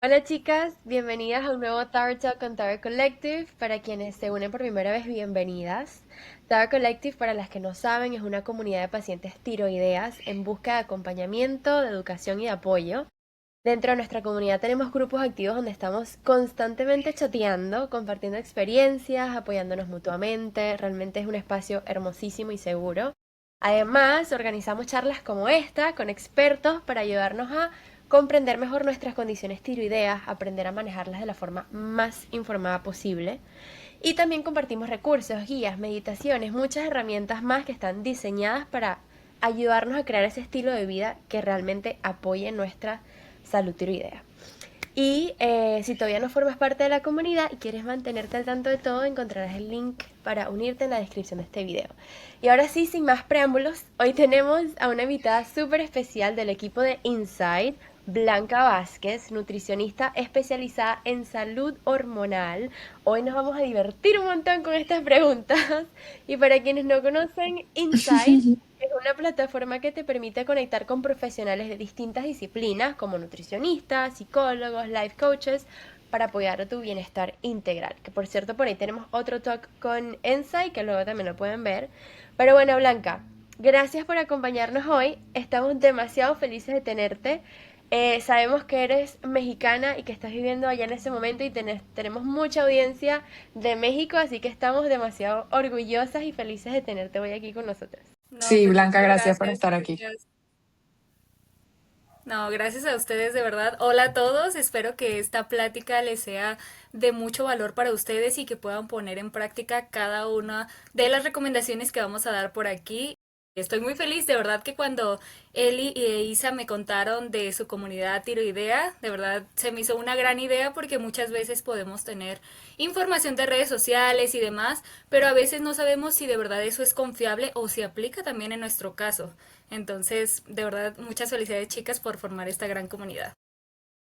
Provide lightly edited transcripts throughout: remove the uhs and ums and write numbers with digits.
Hola chicas, bienvenidas a un nuevo Tower Talk con Tower Collective. Para quienes se unen por primera vez, bienvenidas. Tower Collective, para las que no saben, es una comunidad de pacientes tiroideas en busca de acompañamiento, de educación y de apoyo. Dentro de nuestra comunidad tenemos grupos activos donde estamos constantemente chateando, compartiendo experiencias, apoyándonos mutuamente. Realmente es un espacio hermosísimo y seguro. Además, organizamos charlas como esta con expertos para ayudarnos a comprender mejor nuestras condiciones tiroideas, aprender a manejarlas de la forma más informada posible. Y también compartimos recursos, guías, meditaciones, muchas herramientas más que están diseñadas para ayudarnos a crear ese estilo de vida que realmente apoye nuestra salud tiroidea. Y si todavía no formas parte de la comunidad y quieres mantenerte al tanto de todo, encontrarás el link para unirte en la descripción de este video. Y ahora sí, sin más preámbulos, hoy tenemos a una invitada súper especial del equipo de Inside, Blanca Vázquez, nutricionista especializada en salud hormonal. Hoy nos vamos a divertir un montón con estas preguntas. Y para quienes no conocen, Inside es una plataforma que te permite conectar con profesionales de distintas disciplinas, como nutricionistas, psicólogos, life coaches, para apoyar a tu bienestar integral. Que por cierto, por ahí tenemos otro talk con Ensai, que luego también lo pueden ver. Pero bueno, Blanca, gracias por acompañarnos hoy. Estamos demasiado felices de tenerte. Sabemos que eres mexicana y que estás viviendo allá en ese momento y tenemos mucha audiencia de México, así que estamos demasiado orgullosas y felices de tenerte hoy aquí con nosotros. No, Sí, pues Blanca, muchas gracias por gracias, estar aquí. chicas. No, gracias a ustedes de verdad. Hola a todos, espero que esta plática les sea de mucho valor para ustedes y que puedan poner en práctica cada una de las recomendaciones que vamos a dar por aquí. Estoy muy feliz, de verdad que cuando Eli y Isa me contaron de su comunidad tiroidea, de verdad se me hizo una gran idea porque muchas veces podemos tener información de redes sociales y demás, pero a veces no sabemos si de verdad eso es confiable o si aplica también en nuestro caso. Entonces, de verdad, muchas felicidades chicas por formar esta gran comunidad.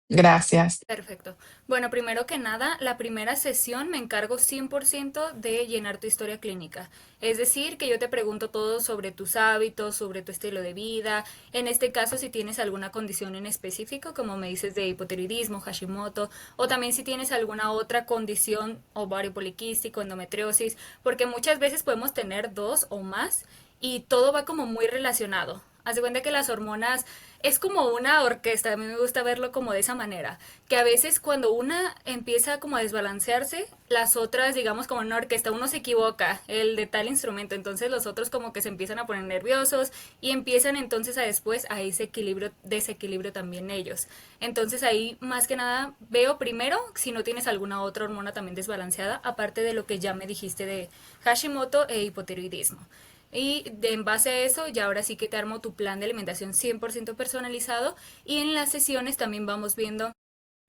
Gracias. Perfecto. Bueno, primero que nada, la primera sesión me encargo 100% de llenar tu historia clínica. Es decir, que yo te pregunto todo sobre tus hábitos, sobre tu estilo de vida. En este caso, si tienes alguna condición en específico, como me dices de hipotiroidismo, Hashimoto, o también si tienes alguna otra condición, ovario poliquístico, endometriosis, porque muchas veces podemos tener dos o más y todo va como muy relacionado. Haz de cuenta que las hormonas es como una orquesta, a mí me gusta verlo como de esa manera, que a veces cuando una empieza como a desbalancearse, las otras, digamos como en una orquesta, uno se equivoca, el de tal instrumento, entonces los otros como que se empiezan a poner nerviosos y empiezan entonces a después a ese equilibrio, desequilibrio también ellos. Entonces ahí más que nada veo primero si no tienes alguna otra hormona también desbalanceada, aparte de lo que ya me dijiste de Hashimoto e hipotiroidismo. Y en base a eso, ya ahora sí que te armo tu plan de alimentación 100% personalizado. Y en las sesiones también vamos viendo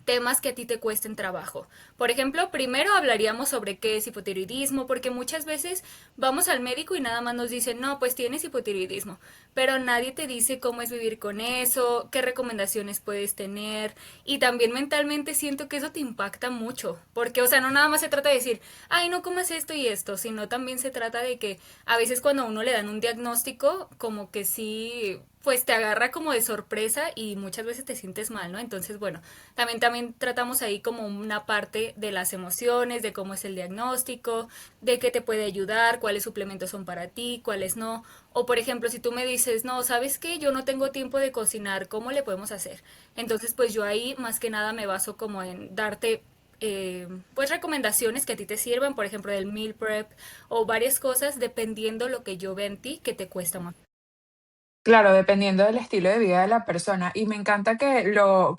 temas que a ti te cuesten trabajo. Por ejemplo, primero hablaríamos sobre qué es hipotiroidismo, porque muchas veces vamos al médico y nada más nos dicen, no, pues tienes hipotiroidismo, pero nadie te dice cómo es vivir con eso, qué recomendaciones puedes tener, y también mentalmente siento que eso te impacta mucho, porque, o sea, no nada más se trata de decir, ay, no comas esto y esto, sino también se trata de que a veces cuando a uno le dan un diagnóstico, como que sí, pues te agarra como de sorpresa y muchas veces te sientes mal, ¿no? Entonces, bueno, también tratamos ahí como una parte de las emociones, de cómo es el diagnóstico, de qué te puede ayudar, cuáles suplementos son para ti, cuáles no. O por ejemplo, si tú me dices, no, ¿sabes qué? Yo no tengo tiempo de cocinar, ¿cómo le podemos hacer? Entonces, pues yo ahí más que nada me baso como en darte pues recomendaciones que a ti te sirvan, por ejemplo, del meal prep o varias cosas, dependiendo lo que yo vea en ti que te cuesta más. Claro, dependiendo del estilo de vida de la persona. Y me encanta que lo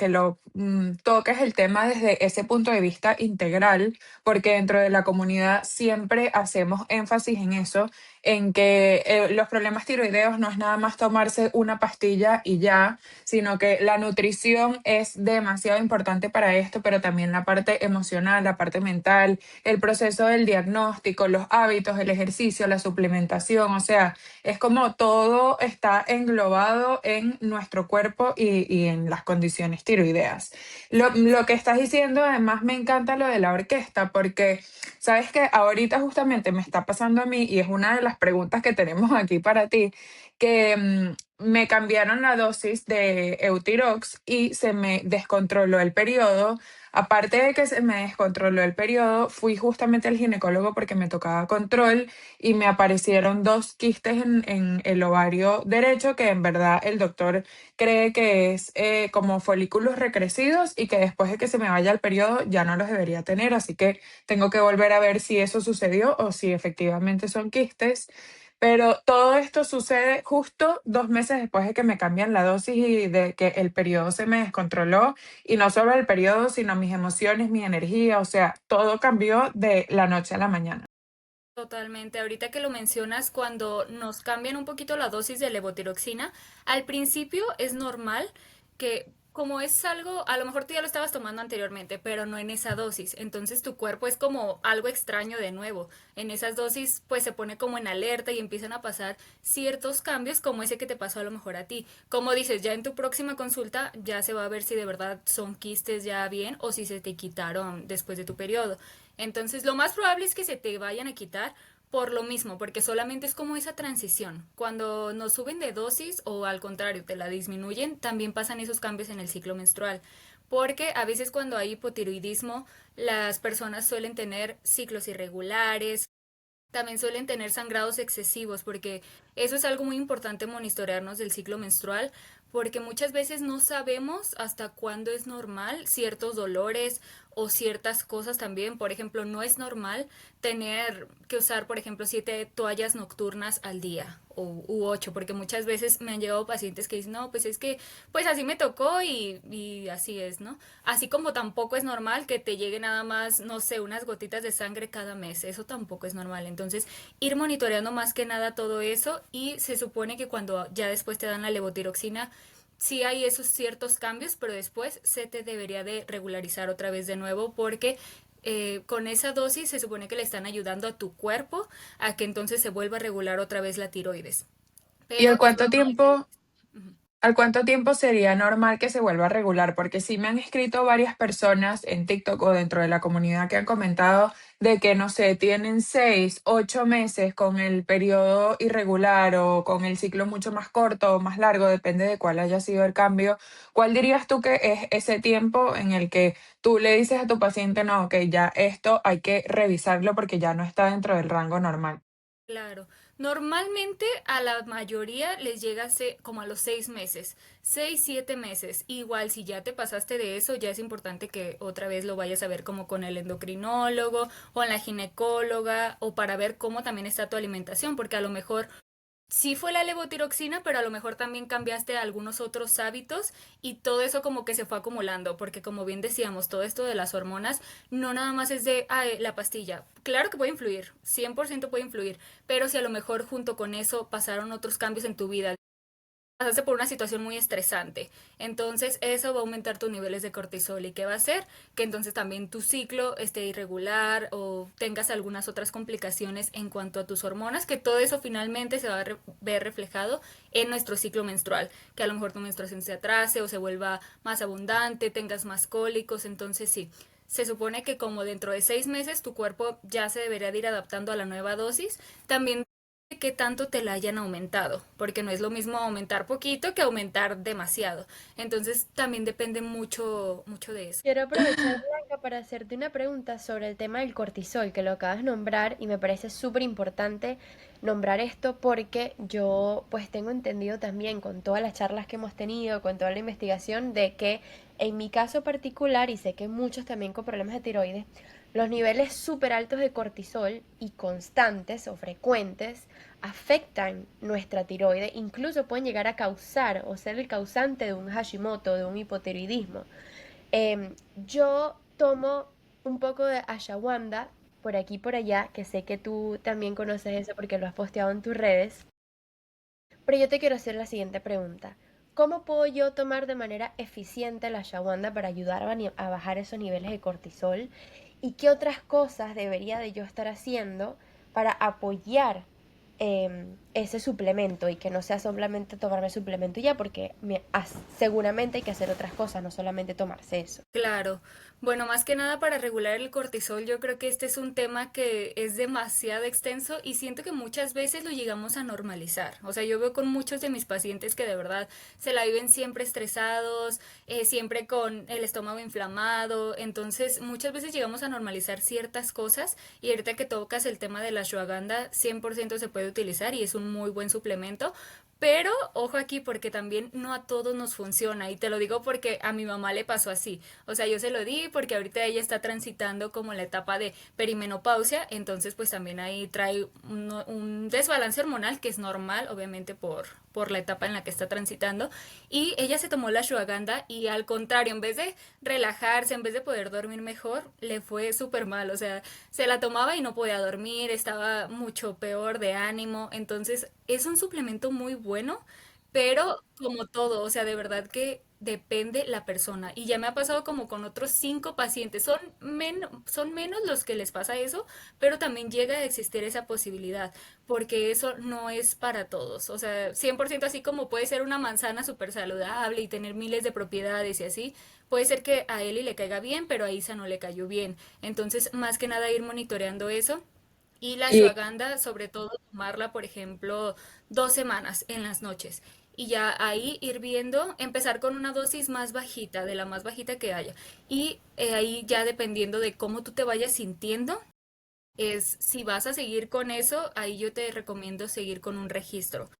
toques el tema desde ese punto de vista integral, porque dentro de la comunidad siempre hacemos énfasis en eso, en que los problemas tiroideos no es nada más tomarse una pastilla y ya, sino que la nutrición es demasiado importante para esto, pero también la parte emocional, la parte mental, el proceso del diagnóstico, los hábitos, el ejercicio, la suplementación, o sea, es como todo está englobado en nuestro cuerpo y en las condiciones tiroideas. Lo que estás diciendo, además, me encanta lo de la orquesta, porque sabes que ahorita justamente me está pasando a mí, y es una de las preguntas que tenemos aquí para ti, que me cambiaron la dosis de Eutirox y se me descontroló el periodo. Aparte de que se me descontroló el periodo, fui justamente al ginecólogo porque me tocaba control y me aparecieron dos quistes en el ovario derecho que en verdad el doctor cree que es como folículos recrecidos y que después de que se me vaya el periodo ya no los debería tener. Así que tengo que volver a ver si eso sucedió o si efectivamente son quistes. Pero todo esto sucede justo 2 meses después de que me cambian la dosis y de que el periodo se me descontroló. Y no solo el periodo, sino mis emociones, mi energía, o sea, todo cambió de la noche a la mañana. Totalmente. Ahorita que lo mencionas, cuando nos cambian un poquito la dosis de levotiroxina, al principio es normal que, como es algo, a lo mejor tú ya lo estabas tomando anteriormente, pero no en esa dosis. Entonces tu cuerpo es como algo extraño de nuevo. En esas dosis, pues se pone como en alerta y empiezan a pasar ciertos cambios, como ese que te pasó a lo mejor a ti. Como dices, ya en tu próxima consulta ya se va a ver si de verdad son quistes ya bien o si se te quitaron después de tu periodo. Entonces, lo más probable es que se te vayan a quitar por lo mismo, porque solamente es como esa transición. Cuando nos suben de dosis o al contrario te la disminuyen, también pasan esos cambios en el ciclo menstrual. Porque a veces cuando hay hipotiroidismo, las personas suelen tener ciclos irregulares, también suelen tener sangrados excesivos, porque eso es algo muy importante monitorearnos del ciclo menstrual, porque muchas veces no sabemos hasta cuándo es normal ciertos dolores o ciertas cosas también. Por ejemplo, no es normal tener que usar, por ejemplo, 7 toallas nocturnas al día u 8, porque muchas veces me han llegado pacientes que dicen, no, pues es que, pues así me tocó y así es, ¿no? Así como tampoco es normal que te llegue nada más, no sé, unas gotitas de sangre cada mes, eso tampoco es normal. Entonces, ir monitoreando más que nada todo eso y se supone que cuando ya después te dan la levotiroxina, sí hay esos ciertos cambios, pero después se te debería de regularizar otra vez de nuevo porque con esa dosis se supone que le están ayudando a tu cuerpo a que entonces se vuelva a regular otra vez la tiroides. ¿Y Pero es normal que... Ujú. al cuánto tiempo sería normal que se vuelva a regular? Porque sí me han escrito varias personas en TikTok o dentro de la comunidad que han comentado de que, no sé, tienen 6, 8 meses con el periodo irregular o con el ciclo mucho más corto o más largo, depende de cuál haya sido el cambio. ¿Cuál dirías tú que es ese tiempo en el que tú le dices a tu paciente, no, ok, ya esto hay que revisarlo porque ya no está dentro del rango normal? Claro, normalmente a la mayoría les llega como a los 6 meses, 6, 7 meses. Igual si ya te pasaste de eso, ya es importante que otra vez lo vayas a ver como con el endocrinólogo o en la ginecóloga o para ver cómo también está tu alimentación, porque a lo mejor sí fue la levotiroxina, pero a lo mejor también cambiaste algunos otros hábitos y todo eso como que se fue acumulando, porque como bien decíamos, todo esto de las hormonas no nada más es de la pastilla. Claro que puede influir, 100% puede influir, pero si a lo mejor junto con eso pasaron otros cambios en tu vida, pasaste por una situación muy estresante. Entonces eso va a aumentar tus niveles de cortisol y ¿qué va a hacer? Que entonces también tu ciclo esté irregular o tengas algunas otras complicaciones en cuanto a tus hormonas, que todo eso finalmente se va a ver reflejado en nuestro ciclo menstrual, que a lo mejor tu menstruación se atrase o se vuelva más abundante, tengas más cólicos, entonces sí. Se supone que como dentro de 6 meses tu cuerpo ya se debería de ir adaptando a la nueva dosis. También qué tanto te la hayan aumentado, porque no es lo mismo aumentar poquito que aumentar demasiado. Entonces también depende mucho, mucho de eso. Quiero aprovechar, Blanca, para hacerte una pregunta sobre el tema del cortisol, que lo acabas de nombrar y me parece súper importante nombrar esto porque yo pues tengo entendido también con todas las charlas que hemos tenido, con toda la investigación, de que en mi caso particular, y sé que muchos también con problemas de tiroides, los niveles súper altos de cortisol y constantes o frecuentes afectan nuestra tiroide, incluso pueden llegar a causar o ser el causante de un Hashimoto, de un hipotiroidismo. Yo tomo un poco de ashwagandha por aquí y por allá, que sé que tú también conoces eso porque lo has posteado en tus redes. Pero yo te quiero hacer la siguiente pregunta. ¿Cómo puedo yo tomar de manera eficiente la ashwagandha para ayudar a bajar esos niveles de cortisol? ¿Y qué otras cosas debería de yo estar haciendo para apoyar ese suplemento y que no sea solamente tomarme suplemento y ya, porque seguramente hay que hacer otras cosas, no solamente tomarse eso. Claro. Bueno, más que nada para regular el cortisol, yo creo que este es un tema que es demasiado extenso y siento que muchas veces lo llegamos a normalizar. O sea, yo veo con muchos de mis pacientes que de verdad se la viven siempre estresados, siempre con el estómago inflamado. Entonces, muchas veces llegamos a normalizar ciertas cosas y ahorita que tocas el tema de la ashwagandha, 100% se puede utilizar y es un muy buen suplemento. Pero ojo aquí porque también no a todos nos funciona y te lo digo porque a mi mamá le pasó así. O sea, yo se lo di porque ahorita ella está transitando como la etapa de perimenopausia, entonces pues también ahí trae un desbalance hormonal que es normal, obviamente por la etapa en la que está transitando. Y ella se tomó la ashwagandha y al contrario, en vez de relajarse, en vez de poder dormir mejor, le fue súper mal. O sea, se la tomaba y no podía dormir, estaba mucho peor de ánimo. Entonces es un suplemento muy bueno, pero como todo, o sea, de verdad que depende la persona. Y ya me ha pasado como con otros 5 pacientes. Son menos los que les pasa eso, pero también llega a existir esa posibilidad, porque eso no es para todos. O sea, 100% así como puede ser una manzana súper saludable y tener miles de propiedades y así, puede ser que a Eli le caiga bien, pero a Isa no le cayó bien. Entonces, más que nada ir monitoreando eso. Y la Y ashwagandha, sobre todo tomarla, por ejemplo, 2 semanas en las noches. Y ya ahí ir viendo, empezar con una dosis más bajita, de la más bajita que haya. Y ahí ya dependiendo de cómo tú te vayas sintiendo, es si vas a seguir con eso, ahí yo te recomiendo seguir con un registro.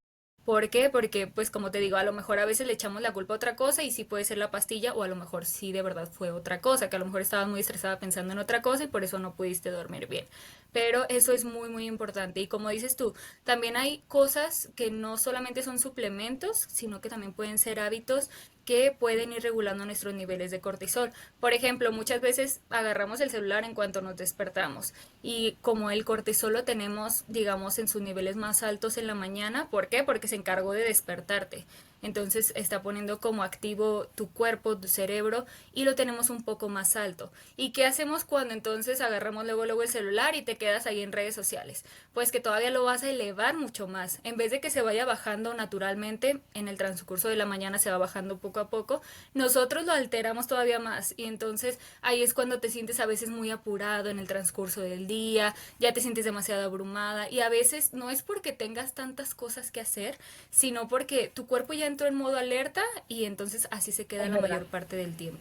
¿Por qué? Porque, pues como te digo, a lo mejor a veces le echamos la culpa a otra cosa y sí puede ser la pastilla o a lo mejor sí de verdad fue otra cosa, que a lo mejor estabas muy estresada pensando en otra cosa y por eso no pudiste dormir bien. Pero eso es muy, muy importante. Y como dices tú, también hay cosas que no solamente son suplementos, sino que también pueden ser hábitos que pueden ir regulando nuestros niveles de cortisol. Por ejemplo, muchas veces agarramos el celular en cuanto nos despertamos y como el cortisol lo tenemos, digamos, en sus niveles más altos en la mañana, ¿por qué? Porque se encargó de despertarte. Entonces está poniendo como activo tu cuerpo, tu cerebro y lo tenemos un poco más alto. ¿Y qué hacemos cuando entonces agarramos luego el celular y te quedas ahí en redes sociales? Pues que todavía lo vas a elevar mucho más. En vez de que se vaya bajando naturalmente, en el transcurso de la mañana se va bajando poco a poco, nosotros lo alteramos todavía más y entonces ahí es cuando te sientes a veces muy apurado en el transcurso del día, ya te sientes demasiado abrumada y a veces no es porque tengas tantas cosas que hacer, sino porque tu cuerpo ya entró en modo alerta y entonces así se queda Es la verdad. mayor parte del tiempo.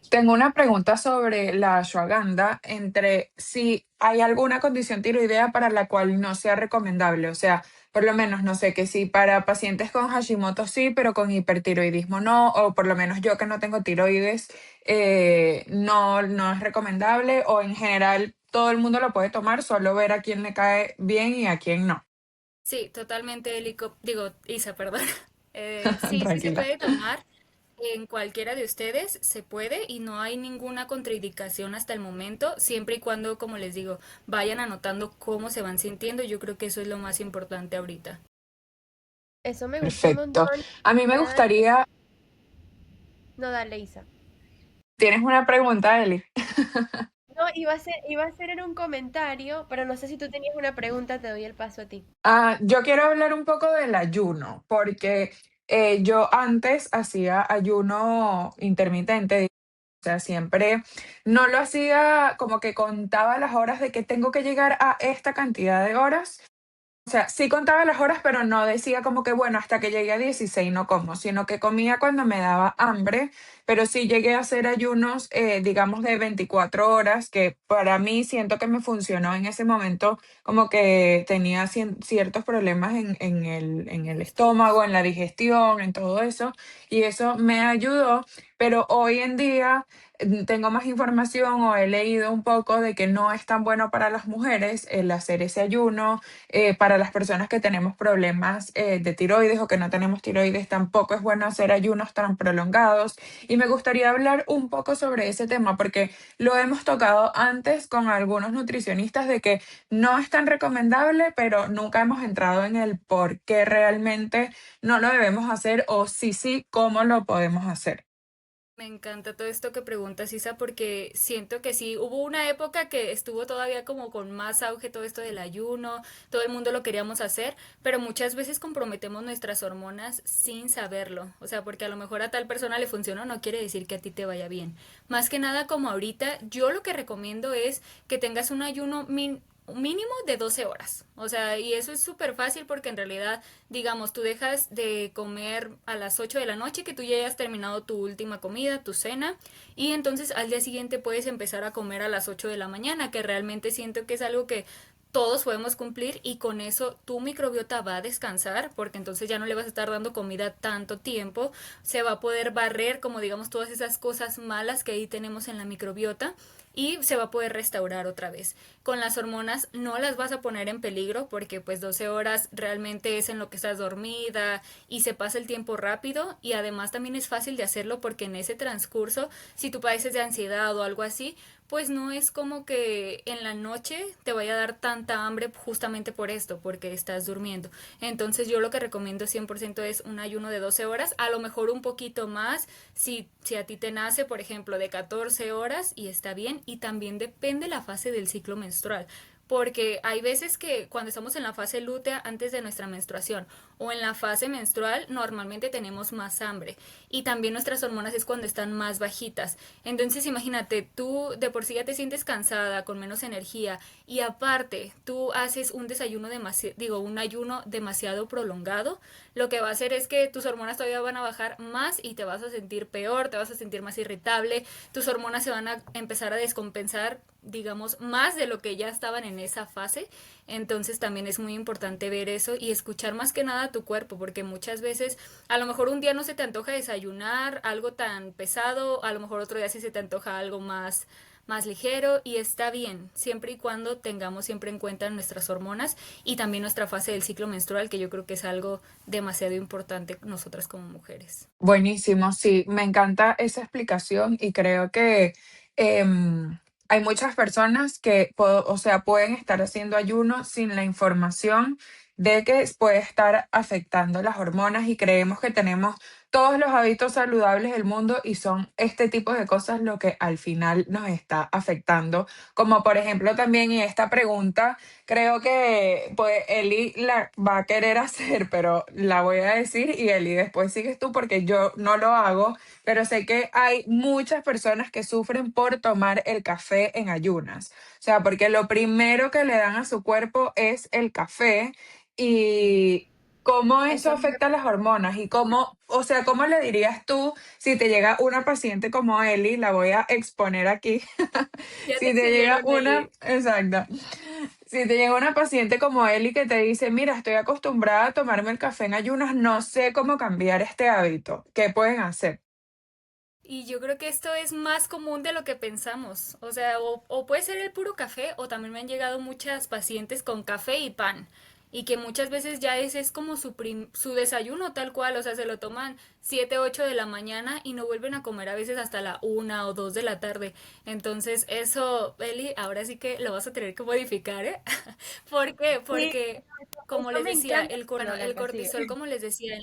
tengo una pregunta sobre la ashwagandha, entre si hay alguna condición tiroidea para la cual no sea recomendable. O sea, por lo menos, no sé, que si para pacientes con Hashimoto sí, pero con hipertiroidismo no, o por lo menos yo que no tengo tiroides, no es recomendable, o en general todo el mundo lo puede tomar, solo ver a quién le cae bien y a quién no. Sí, totalmente, digo, Isa, perdón. Sí, sí se Tranquila. puede tomar. En cualquiera de ustedes se puede y no hay ninguna contraindicación hasta el momento, siempre y cuando, como les digo, vayan anotando cómo se van sintiendo. Yo creo que eso es lo más importante ahorita. Eso me gusta un Perfecto. montón. A mí me Una de las... gustaría, No, dale, Isa. ¿tienes una pregunta, Eli? No, iba a ser en un comentario, pero no sé si tú tenías una pregunta, te doy el paso a ti. Yo quiero hablar un poco del ayuno, porque yo antes hacía ayuno intermitente, o sea, siempre no lo hacía como que contaba las horas de que tengo que llegar a esta cantidad de horas. O sea, sí contaba las horas, pero no decía como que, bueno, hasta que llegué a 16 no como, sino que comía cuando me daba hambre, pero sí llegué a hacer ayunos, digamos, de 24 horas, que para mí siento que me funcionó en ese momento, como que tenía ciertos problemas en el estómago, en la digestión, en todo eso, y eso me ayudó, pero hoy en día tengo más información o he leído un poco de que no es tan bueno para las mujeres el hacer ese ayuno. Para las personas que tenemos problemas de tiroides o que no tenemos tiroides, tampoco es bueno hacer ayunos tan prolongados. Y me gustaría hablar un poco sobre ese tema porque lo hemos tocado antes con algunos nutricionistas de que no es tan recomendable, pero nunca hemos entrado en el por qué realmente no lo debemos hacer o si sí, cómo lo podemos hacer. Me encanta todo esto que preguntas, Isa, porque siento que sí, hubo una época que estuvo todavía como con más auge todo esto del ayuno, todo el mundo lo queríamos hacer, pero muchas veces comprometemos nuestras hormonas sin saberlo, o sea, porque a lo mejor a tal persona le funcionó, no quiere decir que a ti te vaya bien. Más que nada, como ahorita, yo lo que recomiendo es que tengas un ayuno un mínimo de 12 horas. O sea, y eso es súper fácil porque en realidad, digamos, tú dejas de comer a las 8 de la noche, que tú ya hayas terminado tu última comida, tu cena, y entonces al día siguiente puedes empezar a comer a las 8 de la mañana, que realmente siento que es algo que todos podemos cumplir y con eso tu microbiota va a descansar porque entonces ya no le vas a estar dando comida tanto tiempo, se va a poder barrer como digamos todas esas cosas malas que ahí tenemos en la microbiota y se va a poder restaurar otra vez. Con las hormonas no las vas a poner en peligro porque pues 12 horas realmente es en lo que estás dormida y se pasa el tiempo rápido y además también es fácil de hacerlo porque en ese transcurso si tú padeces de ansiedad o algo así pues no es como que en la noche te vaya a dar tanta hambre justamente por esto, porque estás durmiendo. Entonces yo lo que recomiendo 100% es un ayuno de 12 horas, a lo mejor un poquito más, si a ti te nace, por ejemplo, de 14 horas y está bien, y también depende la fase del ciclo menstrual. Porque hay veces que cuando estamos en la fase lútea antes de nuestra menstruación o en la fase menstrual normalmente tenemos más hambre y también nuestras hormonas es cuando están más bajitas. Entonces imagínate, tú de por sí ya te sientes cansada, con menos energía y aparte tú haces un desayuno demasiado, digo, un ayuno demasiado prolongado, lo que va a hacer es que tus hormonas todavía van a bajar más y te vas a sentir peor, te vas a sentir más irritable, tus hormonas se van a empezar a descompensar digamos, más de lo que ya estaban en esa fase. Entonces también es muy importante ver eso y escuchar más que nada a tu cuerpo, porque muchas veces a lo mejor un día no se te antoja desayunar algo tan pesado, a lo mejor otro día sí se te antoja algo más ligero y está bien, siempre y cuando tengamos siempre en cuenta nuestras hormonas y también nuestra fase del ciclo menstrual, que yo creo que es algo demasiado importante nosotras como mujeres. Buenísimo, sí, me encanta esa explicación y creo que hay muchas personas que, o sea, pueden estar haciendo ayuno sin la información de que puede estar afectando las hormonas y creemos que tenemos todos los hábitos saludables del mundo y son este tipo de cosas lo que al final nos está afectando. Como por ejemplo también y esta pregunta creo que pues Eli la va a querer hacer, pero la voy a decir y Eli después sigues tú porque yo no lo hago, pero sé que hay muchas personas que sufren por tomar el café en ayunas. O sea, porque lo primero que le dan a su cuerpo es el café y cómo eso Eso me... afecta a las hormonas y cómo, o sea, cómo le dirías tú si te llega una paciente como Eli, la voy a exponer aquí. Ya te Si te llega exhibieron, una, Eli. exacto. Si te llega una paciente como Eli que te dice, mira, estoy acostumbrada a tomarme el café en ayunas, no sé cómo cambiar este hábito. ¿Qué pueden hacer? Y yo creo que esto es más común de lo que pensamos. O sea, o puede ser el puro café, o también me han llegado muchas pacientes con café y pan. Y que muchas veces ya ese es como su desayuno tal cual. O sea, se lo toman 7 8 de la mañana y no vuelven a comer a veces hasta la 1 o 2 de la tarde. Entonces, eso, Eli, ahora sí que lo vas a tener que modificar, ¿eh? ¿Por qué? Sí, Porque, como eso les me decía, encanta. bueno, Bueno, el Blanca, sigue. cortisol, como les decía, en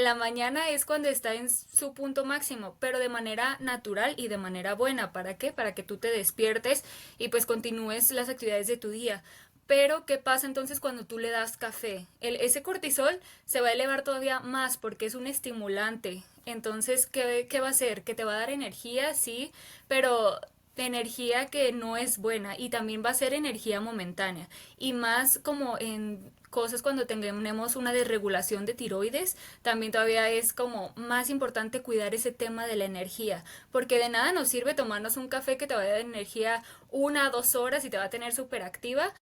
la mañana es cuando está en su punto máximo, pero de manera natural y de manera buena. ¿Para qué? Para que tú te despiertes y pues continúes las actividades de tu día. Pero, ¿qué pasa entonces cuando tú le das café? Ese cortisol se va a elevar todavía más porque es un estimulante. Entonces, ¿qué va a hacer? Que te va a dar energía, sí, pero energía que no es buena y también va a ser energía momentánea. Y más como en cosas cuando tenemos una desregulación de tiroides, también todavía es como más importante cuidar ese tema de la energía, porque de nada nos sirve tomarnos un café que te va a dar energía 1 a 2 horas y te va a tener súper activa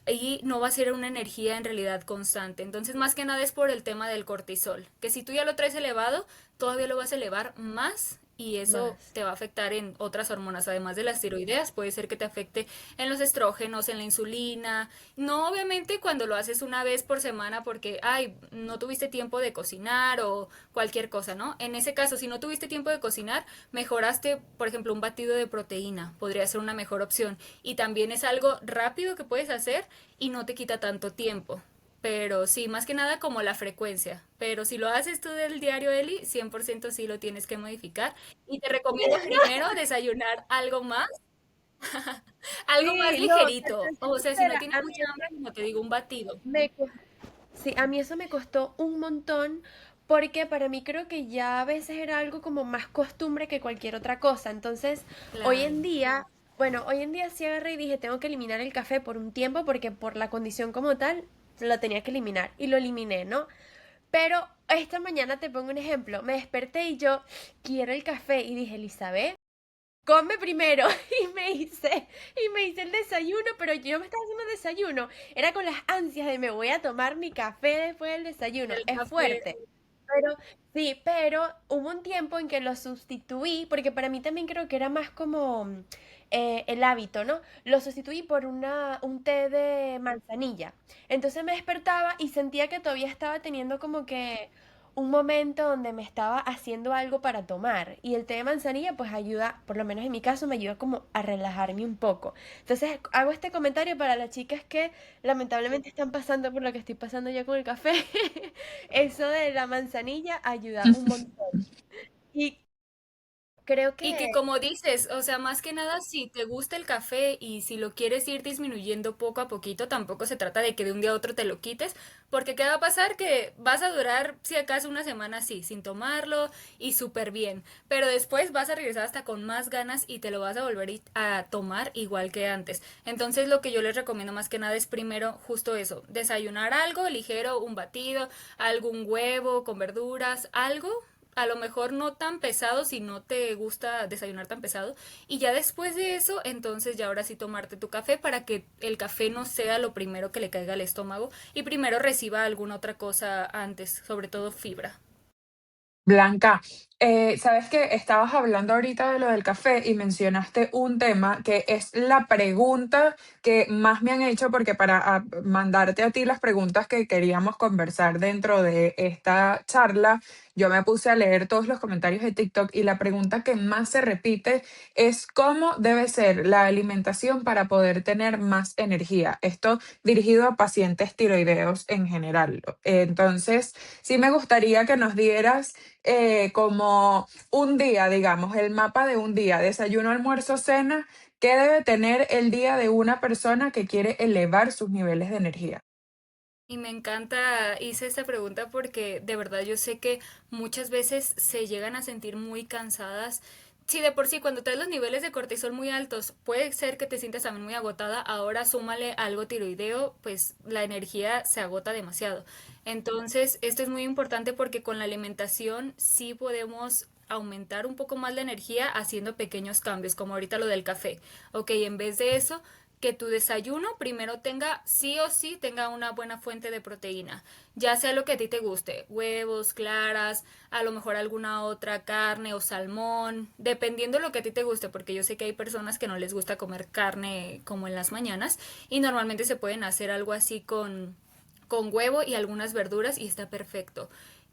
y no va a ser una energía en realidad constante. Entonces, más que nada es por el tema del cortisol, que si tú ya lo traes elevado, todavía lo vas a elevar más y eso Más. te va a afectar en otras hormonas, además de las tiroideas, puede ser que te afecte en los estrógenos, en la insulina. No obviamente cuando lo haces una vez por semana porque, ay, no tuviste tiempo de cocinar o cualquier cosa, ¿no? En ese caso, si no tuviste tiempo de cocinar, mejoraste, por ejemplo, un batido de proteína, podría ser una mejor opción. Y también es algo rápido que puedes hacer y no te quita tanto tiempo. Pero sí, más que nada como la frecuencia. Pero si lo haces tú del diario, Eli, 100% sí lo tienes que modificar. Y te recomiendo primero desayunar algo más Sí, no, ligerito. te soy O sea, si no sincera, tienes a mí mucha hambre, como te digo, un batido. me, sí, a mí eso me costó un montón porque para mí creo que ya a veces era algo como más costumbre que cualquier otra cosa. Entonces, hoy Claro. en día, bueno, hoy en día sí agarré y dije, tengo que eliminar el café por un tiempo porque por la condición como tal lo tenía que eliminar y lo eliminé, ¿no? Pero esta mañana te pongo un ejemplo, me desperté y yo quiero el café y dije, Elizabeth, come primero y me hice el desayuno, pero yo me estaba haciendo desayuno, era con las ansias de me voy a tomar mi café después del desayuno, El es café. fuerte. Pero sí, pero hubo un tiempo en que lo sustituí, porque para mí también creo que era más como el hábito, ¿no? Lo sustituí por un té de manzanilla. Entonces me despertaba y sentía que todavía estaba teniendo como que un momento donde me estaba haciendo algo para tomar. Y el té de manzanilla pues ayuda, por lo menos en mi caso, me ayuda como a relajarme un poco. Entonces hago este comentario para las chicas que lamentablemente están pasando por lo que estoy pasando yo con el café. Eso de la manzanilla ayuda un montón. Y creo Y que que como dices, o sea, más que nada, si te gusta el café y si lo quieres ir disminuyendo poco a poquito, tampoco se trata de que de un día a otro te lo quites, porque ¿qué va a pasar? Que vas a durar, si acaso, una semana así, sin tomarlo y súper bien, pero después vas a regresar hasta con más ganas y te lo vas a volver a tomar igual que antes. Entonces, lo que yo les recomiendo más que nada es primero justo eso, desayunar algo ligero, un batido, algún huevo con verduras, algo a lo mejor no tan pesado si no te gusta desayunar tan pesado y ya después de eso entonces ya ahora sí tomarte tu café para que el café no sea lo primero que le caiga al estómago y primero reciba alguna otra cosa antes, sobre todo fibra. Blanca, sabes que estabas hablando ahorita de lo del café y mencionaste un tema que es la pregunta que más me han hecho, porque para mandarte a ti las preguntas que queríamos conversar dentro de esta charla, yo me puse a leer todos los comentarios de TikTok y la pregunta que más se repite es cómo debe ser la alimentación para poder tener más energía. Esto dirigido a pacientes tiroideos en general. Entonces, sí me gustaría que nos dieras como un día, digamos, el mapa de un día, desayuno, almuerzo, cena, ¿qué debe tener el día de una persona que quiere elevar sus niveles de energía? Y me encanta, hice esta pregunta porque de verdad yo sé que muchas veces se llegan a sentir muy cansadas. Si de por sí cuando traes los niveles de cortisol muy altos puede ser que te sientas también muy agotada, ahora súmale algo tiroideo, pues la energía se agota demasiado. Entonces, esto es muy importante porque con la alimentación sí podemos aumentar un poco más la energía haciendo pequeños cambios, como ahorita lo del café. Ok, en vez de eso, que tu desayuno primero tenga, sí o sí, tenga una buena fuente de proteína, ya sea lo que a ti te guste, huevos, claras, a lo mejor alguna otra carne o salmón, dependiendo de lo que a ti te guste, porque yo sé que hay personas que no les gusta comer carne como en las mañanas y normalmente se pueden hacer algo así con huevo y algunas verduras y está perfecto.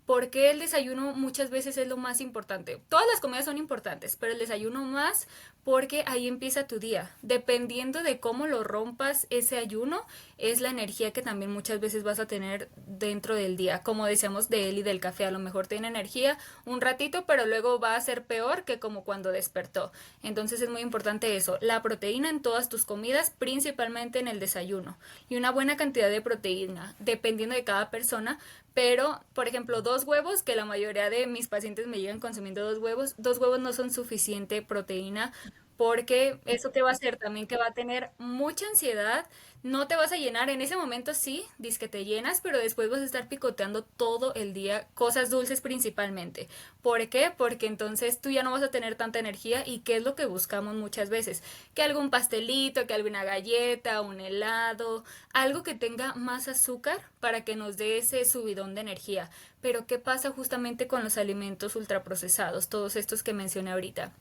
Porque el desayuno muchas veces es lo más importante. Todas las comidas son importantes, pero el desayuno más porque ahí empieza tu día. Dependiendo de cómo lo rompas ese ayuno, es la energía que también muchas veces vas a tener dentro del día. Como decíamos de él y del café, a lo mejor tiene energía un ratito, pero luego va a ser peor que como cuando despertó. Entonces es muy importante eso, la proteína en todas tus comidas, principalmente en el desayuno. Y una buena cantidad de proteína, dependiendo de cada persona, pero, por ejemplo, dos huevos, que la mayoría de mis pacientes me llegan consumiendo dos huevos no son suficiente proteína porque eso te va a hacer también que va a tener mucha ansiedad, no te vas a llenar, en ese momento sí, dices que te llenas, pero después vas a estar picoteando todo el día, cosas dulces principalmente. ¿Por qué? Porque entonces tú ya no vas a tener tanta energía y qué es lo que buscamos muchas veces, que algún pastelito, que alguna galleta, un helado, algo que tenga más azúcar para que nos dé ese subidón de energía. Pero ¿qué pasa justamente con los alimentos ultraprocesados, todos estos que mencioné ahorita?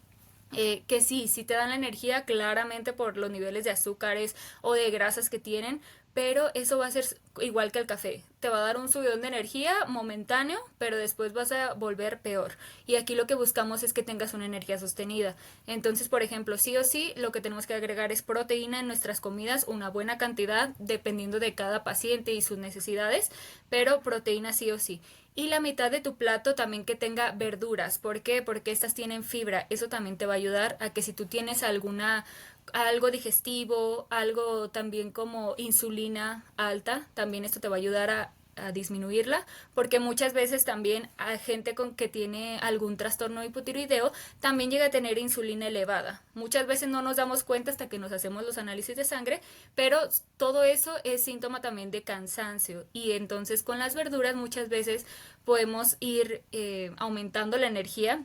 Que sí, sí te dan la energía claramente por los niveles de azúcares o de grasas que tienen, pero eso va a ser igual que el café. Te va a dar un subidón de energía momentáneo, pero después vas a volver peor. Y aquí lo que buscamos es que tengas una energía sostenida. Entonces, por ejemplo, sí o sí, lo que tenemos que agregar es proteína en nuestras comidas, una buena cantidad, dependiendo de cada paciente y sus necesidades, pero proteína sí o sí. Y la mitad de tu plato también que tenga verduras. ¿Por qué? Porque estas tienen fibra. Eso también te va a ayudar a que si tú tienes algo digestivo, algo también como insulina alta, también esto te va a ayudar a disminuirla, porque muchas veces también a gente con que tiene algún trastorno hipotiroideo también llega a tener insulina elevada. Muchas veces no nos damos cuenta hasta que nos hacemos los análisis de sangre, pero todo eso es síntoma también de cansancio y entonces con las verduras muchas veces podemos ir aumentando la energía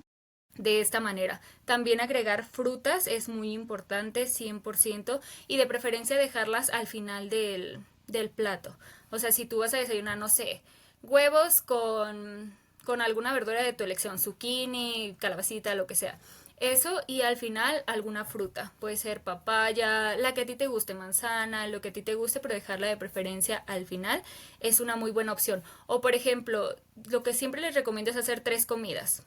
de esta manera. También agregar frutas es muy importante, 100%, y de preferencia dejarlas al final del plato. O sea, si tú vas a desayunar, no sé, huevos con alguna verdura de tu elección, zucchini, calabacita, lo que sea. Eso y al final alguna fruta. Puede ser papaya, la que a ti te guste, manzana, lo que a ti te guste, pero dejarla de preferencia al final es una muy buena opción. O por ejemplo, lo que siempre les recomiendo es hacer tres comidas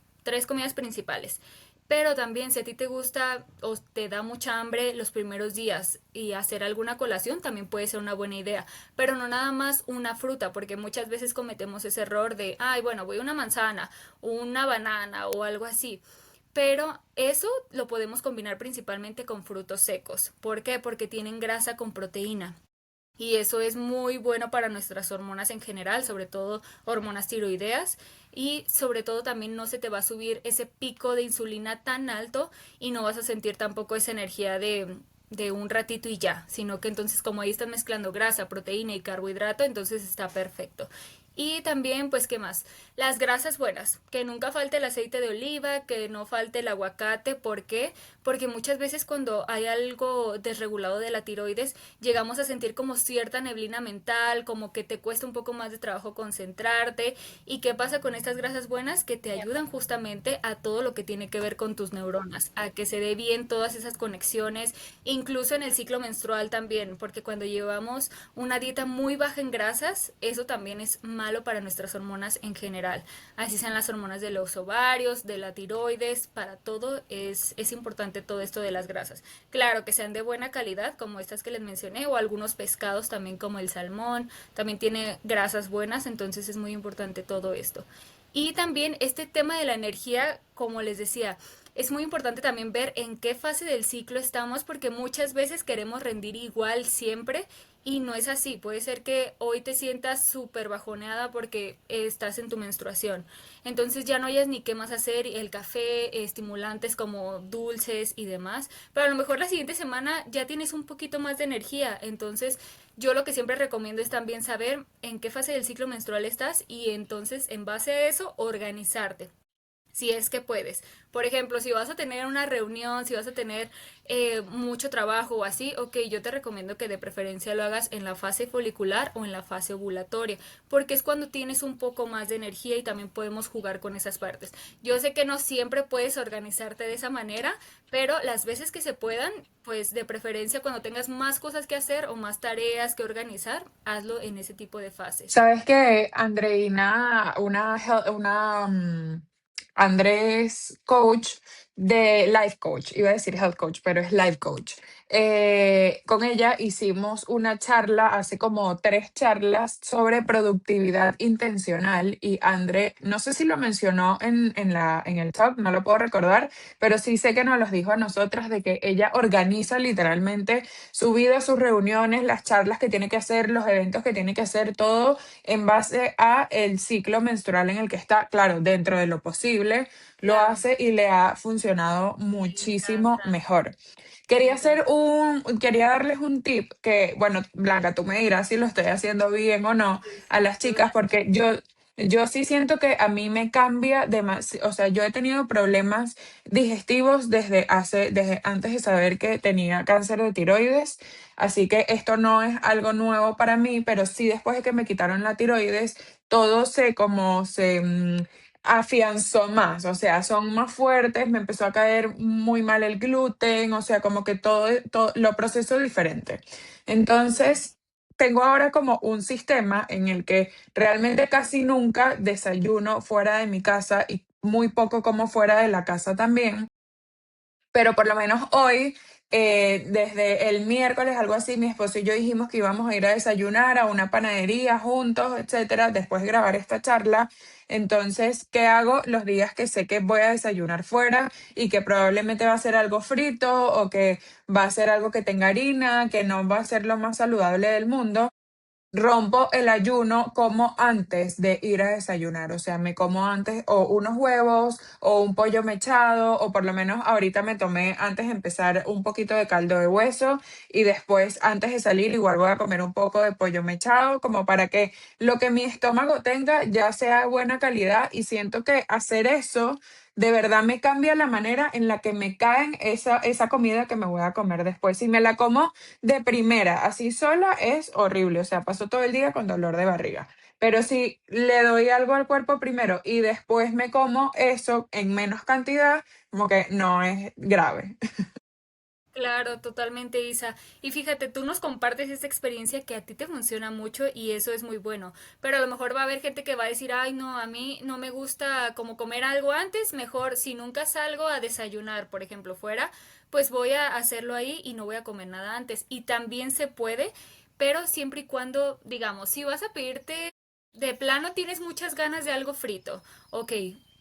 principales. Pero también si a ti te gusta o te da mucha hambre los primeros días y hacer alguna colación también puede ser una buena idea. Pero no nada más una fruta, porque muchas veces cometemos ese error de, ay, bueno, voy a una manzana, una banana o algo así. Pero eso lo podemos combinar principalmente con frutos secos. ¿Por qué? Porque tienen grasa con proteína. Y eso es muy bueno para nuestras hormonas en general, sobre todo hormonas tiroideas. Y sobre todo también no se te va a subir ese pico de insulina tan alto y no vas a sentir tampoco esa energía de un ratito y ya, sino que entonces como ahí estás mezclando grasa, proteína y carbohidrato, entonces está perfecto. Y también, pues, ¿qué más? Las grasas buenas, que nunca falte el aceite de oliva, que no falte el aguacate. ¿Por qué? Porque muchas veces cuando hay algo desregulado de la tiroides, llegamos a sentir como cierta neblina mental, como que te cuesta un poco más de trabajo concentrarte. ¿Y qué pasa con estas grasas buenas? Que te ayudan justamente a todo lo que tiene que ver con tus neuronas, a que se dé bien todas esas conexiones, incluso en el ciclo menstrual también, porque cuando llevamos una dieta muy baja en grasas, eso también es malo para nuestras hormonas en general. Así sean las hormonas de los ovarios, de la tiroides, para todo es importante todo esto de las grasas. Claro, que sean de buena calidad, como estas que les mencioné, o algunos pescados también como el salmón, también tiene grasas buenas, entonces es muy importante todo esto. Y también este tema de la energía, como les decía, es muy importante también ver en qué fase del ciclo estamos porque muchas veces queremos rendir igual siempre y no es así. Puede ser que hoy te sientas súper bajoneada porque estás en tu menstruación. Entonces ya no hayas ni qué más hacer, el café, estimulantes como dulces y demás. Pero a lo mejor la siguiente semana ya tienes un poquito más de energía. Entonces yo lo que siempre recomiendo es también saber en qué fase del ciclo menstrual estás y entonces en base a eso organizarte si es que puedes. Por ejemplo, si vas a tener una reunión, si vas a tener mucho trabajo o así, ok, yo te recomiendo que de preferencia lo hagas en la fase folicular o en la fase ovulatoria, porque es cuando tienes un poco más de energía y también podemos jugar con esas partes. Yo sé que no siempre puedes organizarte de esa manera, pero las veces que se puedan, pues de preferencia cuando tengas más cosas que hacer o más tareas que organizar, hazlo en ese tipo de fases. Sabes que Andreina, Andrés coach de life coach, iba a decir health coach, pero es life coach. Con ella hicimos una charla, hace como 3 charlas sobre productividad intencional y André, no sé si lo mencionó en el talk, no lo puedo recordar, pero sí sé que nos los dijo a nosotras de que ella organiza literalmente su vida, sus reuniones, las charlas que tiene que hacer, los eventos que tiene que hacer, todo en base a el ciclo menstrual en el que está, claro, dentro de lo posible, lo Claro, hace y le ha funcionado me muchísimo encanta, mejor. me Quería encanta. quería darles un tip que, bueno, Blanca, tú me dirás si lo estoy haciendo bien o no a las Tú chicas, porque yo sí siento que a mí me cambia demasiado, o sea, yo he tenido problemas digestivos desde antes de saber que tenía cáncer de tiroides, así que esto no es algo nuevo para mí, pero sí después de que me quitaron la tiroides, todo se afianzó más, o sea, son más fuertes, me empezó a caer muy mal el gluten, o sea, como que todo lo proceso diferente. Entonces, tengo ahora como un sistema en el que realmente casi nunca desayuno fuera de mi casa y muy poco como fuera de la casa también, pero por lo menos hoy, desde el miércoles, algo así, mi esposo y yo dijimos que íbamos a ir a desayunar a una panadería juntos, etcétera, después de grabar esta charla. Entonces, ¿qué hago los días que sé que voy a desayunar fuera y que probablemente va a ser algo frito o que va a ser algo que tenga harina, que no va a ser lo más saludable del mundo? Rompo el ayuno como antes de ir a desayunar, o sea, me como antes o unos huevos o un pollo mechado o por lo menos ahorita me tomé antes de empezar un poquito de caldo de hueso y después antes de salir igual voy a comer un poco de pollo mechado como para que lo que mi estómago tenga ya sea de buena calidad y siento que hacer eso de verdad me cambia la manera en la que me caen esa comida que me voy a comer después. Si me la como de primera, así sola, es horrible. O sea, paso todo el día con dolor de barriga. Pero si le doy algo al cuerpo primero y después me como eso en menos cantidad, como que no es grave. Claro, totalmente, Isa. Y fíjate, tú nos compartes esta experiencia que a ti te funciona mucho y eso es muy bueno. Pero a lo mejor va a haber gente que va a decir, ay, no, a mí no me gusta como comer algo antes, mejor si nunca salgo a desayunar, por ejemplo, fuera, pues voy a hacerlo ahí y no voy a comer nada antes. Y también se puede, pero siempre y cuando, digamos, si vas a pedirte, de plano tienes muchas ganas de algo frito, ok,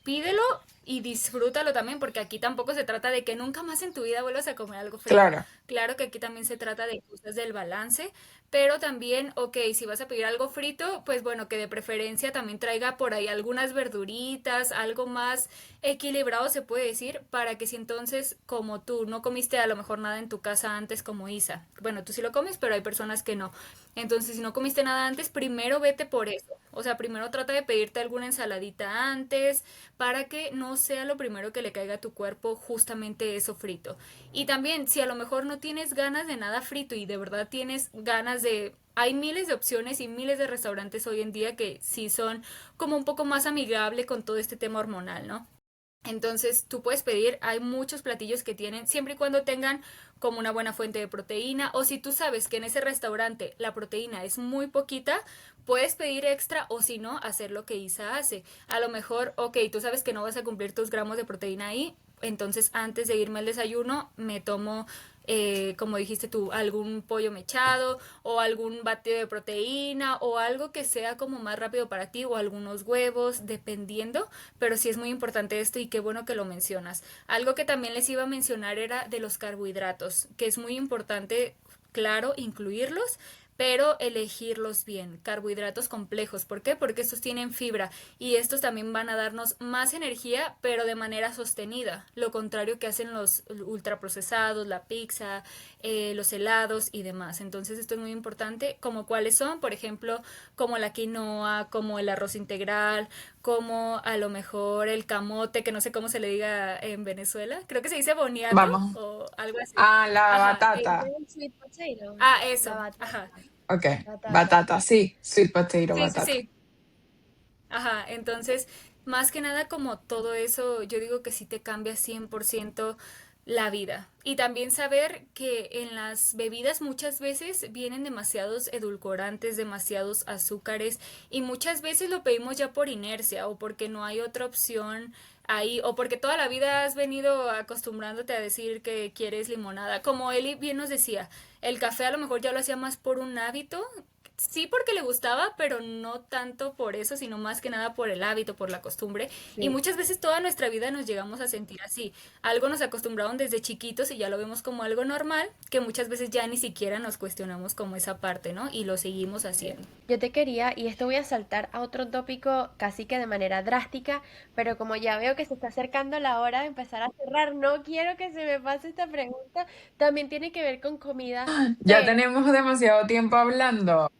pídelo y disfrútalo también, porque aquí tampoco se trata de que nunca más en tu vida vuelvas a comer algo frito. Claro. Claro que aquí también se trata de cosas del balance, pero también, ok, si vas a pedir algo frito, pues bueno, que de preferencia también traiga por ahí algunas verduritas, algo más equilibrado se puede decir, para que si entonces, como tú no comiste a lo mejor nada en tu casa antes como Isa, bueno, tú sí lo comes, pero hay personas que no. Entonces, si no comiste nada antes, primero vete por eso. O sea, primero trata de pedirte alguna ensaladita antes, para que no sea lo primero que le caiga a tu cuerpo justamente eso frito. Y también, si a lo mejor no tienes ganas de nada frito y de verdad tienes ganas de... Hay miles de opciones y miles de restaurantes hoy en día que sí son como un poco más amigable con todo este tema hormonal, ¿no? Entonces tú puedes pedir, hay muchos platillos que tienen, siempre y cuando tengan como una buena fuente de proteína, o si tú sabes que en ese restaurante la proteína es muy poquita, puedes pedir extra o si no, hacer lo que Isa hace. A lo mejor, ok, tú sabes que no vas a cumplir tus gramos de proteína ahí, entonces antes de irme al desayuno me tomo, como dijiste tú, algún pollo mechado o algún batido de proteína o algo que sea como más rápido para ti o algunos huevos, dependiendo, pero sí es muy importante esto y qué bueno que lo mencionas. Algo que también les iba a mencionar era de los carbohidratos, que es muy importante, claro, incluirlos, pero elegirlos bien. Carbohidratos complejos. ¿Por qué? Porque estos tienen fibra y estos también van a darnos más energía, pero de manera sostenida. Lo contrario que hacen los ultraprocesados, la pizza, los helados y demás. Entonces esto es muy importante. Como cuáles son, por ejemplo, como la quinoa, como el arroz integral, como a lo mejor el camote, que no sé cómo se le diga en Venezuela. Creo que se dice boniato Vamos. o algo así. Ah, la Ajá. batata. El sweet potato. La Eso. batata. Ajá. Ok. Batata. Batata, sí. Sweet potato, Sí, sí, batata. sí. Ajá, entonces, más que nada como todo eso, yo digo que sí te cambia 100% la vida. Y también saber que en las bebidas muchas veces vienen demasiados edulcorantes, demasiados azúcares y muchas veces lo pedimos ya por inercia o porque no hay otra opción ahí o porque toda la vida has venido acostumbrándote a decir que quieres limonada. Como Eli bien nos decía, el café a lo mejor ya lo hacía más por un hábito, sí porque le gustaba, pero no tanto por eso, sino más que nada por el hábito, por la costumbre. Y Sí. muchas veces toda nuestra vida nos llegamos a sentir así. Algo nos acostumbraron desde chiquitos y ya lo vemos como algo normal, que muchas veces ya ni siquiera nos cuestionamos como esa parte, ¿no? Y lo seguimos haciendo. Yo te quería, y esto voy a saltar a otro tópico casi que de manera drástica, pero como ya veo que se está acercando la hora de empezar a cerrar, no quiero que se me pase esta pregunta. También tiene que ver con comida, Ya pero tenemos demasiado tiempo hablando.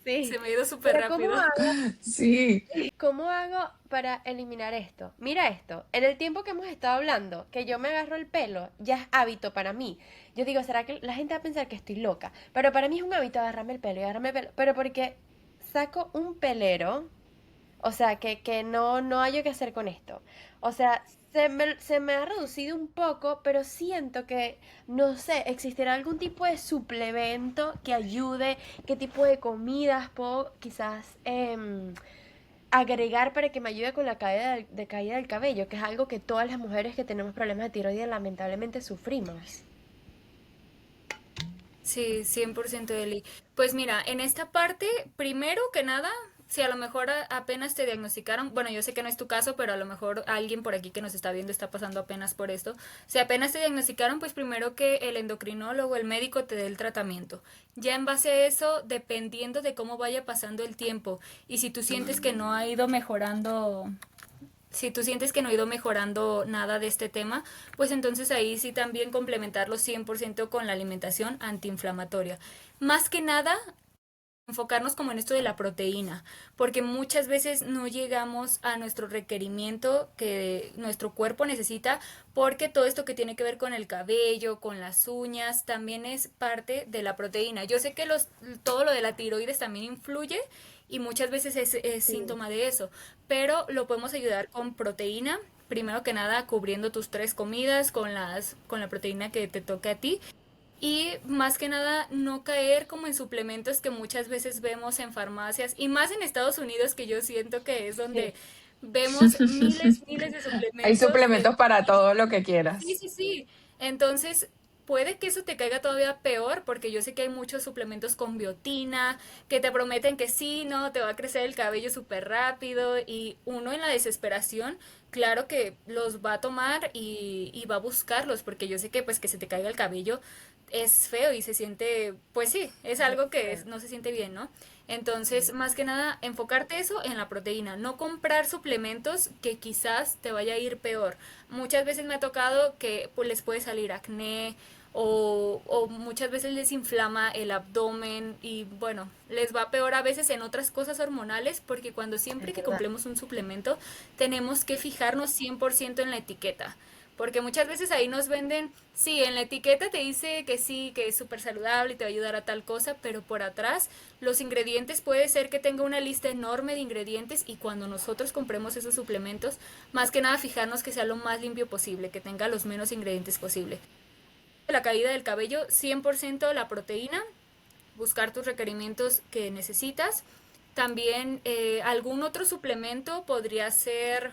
sí, Se me ha ido súper pero ¿cómo rápido. hago? Sí. ¿Cómo hago para eliminar esto? Mira esto, en el tiempo que hemos estado hablando, que yo me agarro el pelo, ya es hábito para mí. Yo digo, ¿será que la gente va a pensar que estoy loca? Pero para mí es un hábito agarrarme el pelo y agarrarme el pelo, pero porque saco un pelero, o sea, que no, no hay yo qué hacer con esto. O sea, Se me ha reducido un poco, pero siento que, no sé, existirá algún tipo de suplemento que ayude, qué tipo de comidas puedo quizás agregar para que me ayude con la caída del cabello, que es algo que todas las mujeres que tenemos problemas de tiroides lamentablemente sufrimos. Sí, 100% Eli. Pues mira, en esta parte, primero que nada, si a lo mejor apenas te diagnosticaron, bueno, yo sé que no es tu caso, pero a lo mejor alguien por aquí que nos está viendo está pasando apenas por esto. Si apenas te diagnosticaron, pues primero que el endocrinólogo, el médico te dé el tratamiento. Ya en base a eso, dependiendo de cómo vaya pasando el tiempo y si tú sientes que no ha ido mejorando, si tú sientes que no ha ido mejorando nada de este tema, pues entonces ahí sí también complementarlo 100% con la alimentación antiinflamatoria. Más que nada, enfocarnos como en esto de la proteína, porque muchas veces no llegamos a nuestro requerimiento que nuestro cuerpo necesita, porque todo esto que tiene que ver con el cabello, con las uñas, también es parte de la proteína. Yo sé que todo lo de la tiroides también influye y muchas veces es Sí. síntoma de eso, pero lo podemos ayudar con proteína. Primero que nada, cubriendo tus tres comidas con la proteína que te toque a ti. Y más que nada, no caer como en suplementos que muchas veces vemos en farmacias y más en Estados Unidos, que yo siento que es donde Sí. vemos miles de Hay suplementos de... suplementos para todo lo que Sí, quieras. sí, sí. Entonces, puede que eso te caiga todavía peor, porque yo sé que hay muchos suplementos con biotina que te prometen que sí, no, te va a crecer el cabello súper rápido y uno en la desesperación, claro que los va a tomar y va a buscarlos, porque yo sé que pues que se te caiga el cabello es feo y se siente, pues sí, es algo que no se siente bien, ¿no? Entonces, más que nada, enfocarte eso en la proteína, no comprar suplementos que quizás te vaya a ir peor. Muchas veces me ha tocado que pues, les puede salir acné o muchas veces les inflama el abdomen y bueno, les va peor a veces en otras cosas hormonales porque cuando siempre Es que verdad. compremos un suplemento tenemos que fijarnos 100% en la etiqueta. Porque muchas veces ahí nos venden, sí, en la etiqueta te dice que sí, que es súper saludable y te va a ayudar a tal cosa, pero por atrás los ingredientes puede ser que tenga una lista enorme de ingredientes y cuando nosotros compremos esos suplementos, más que nada fijarnos que sea lo más limpio posible, que tenga los menos ingredientes posible. La caída del cabello, 100% la proteína, buscar tus requerimientos que necesitas. También algún otro suplemento podría ser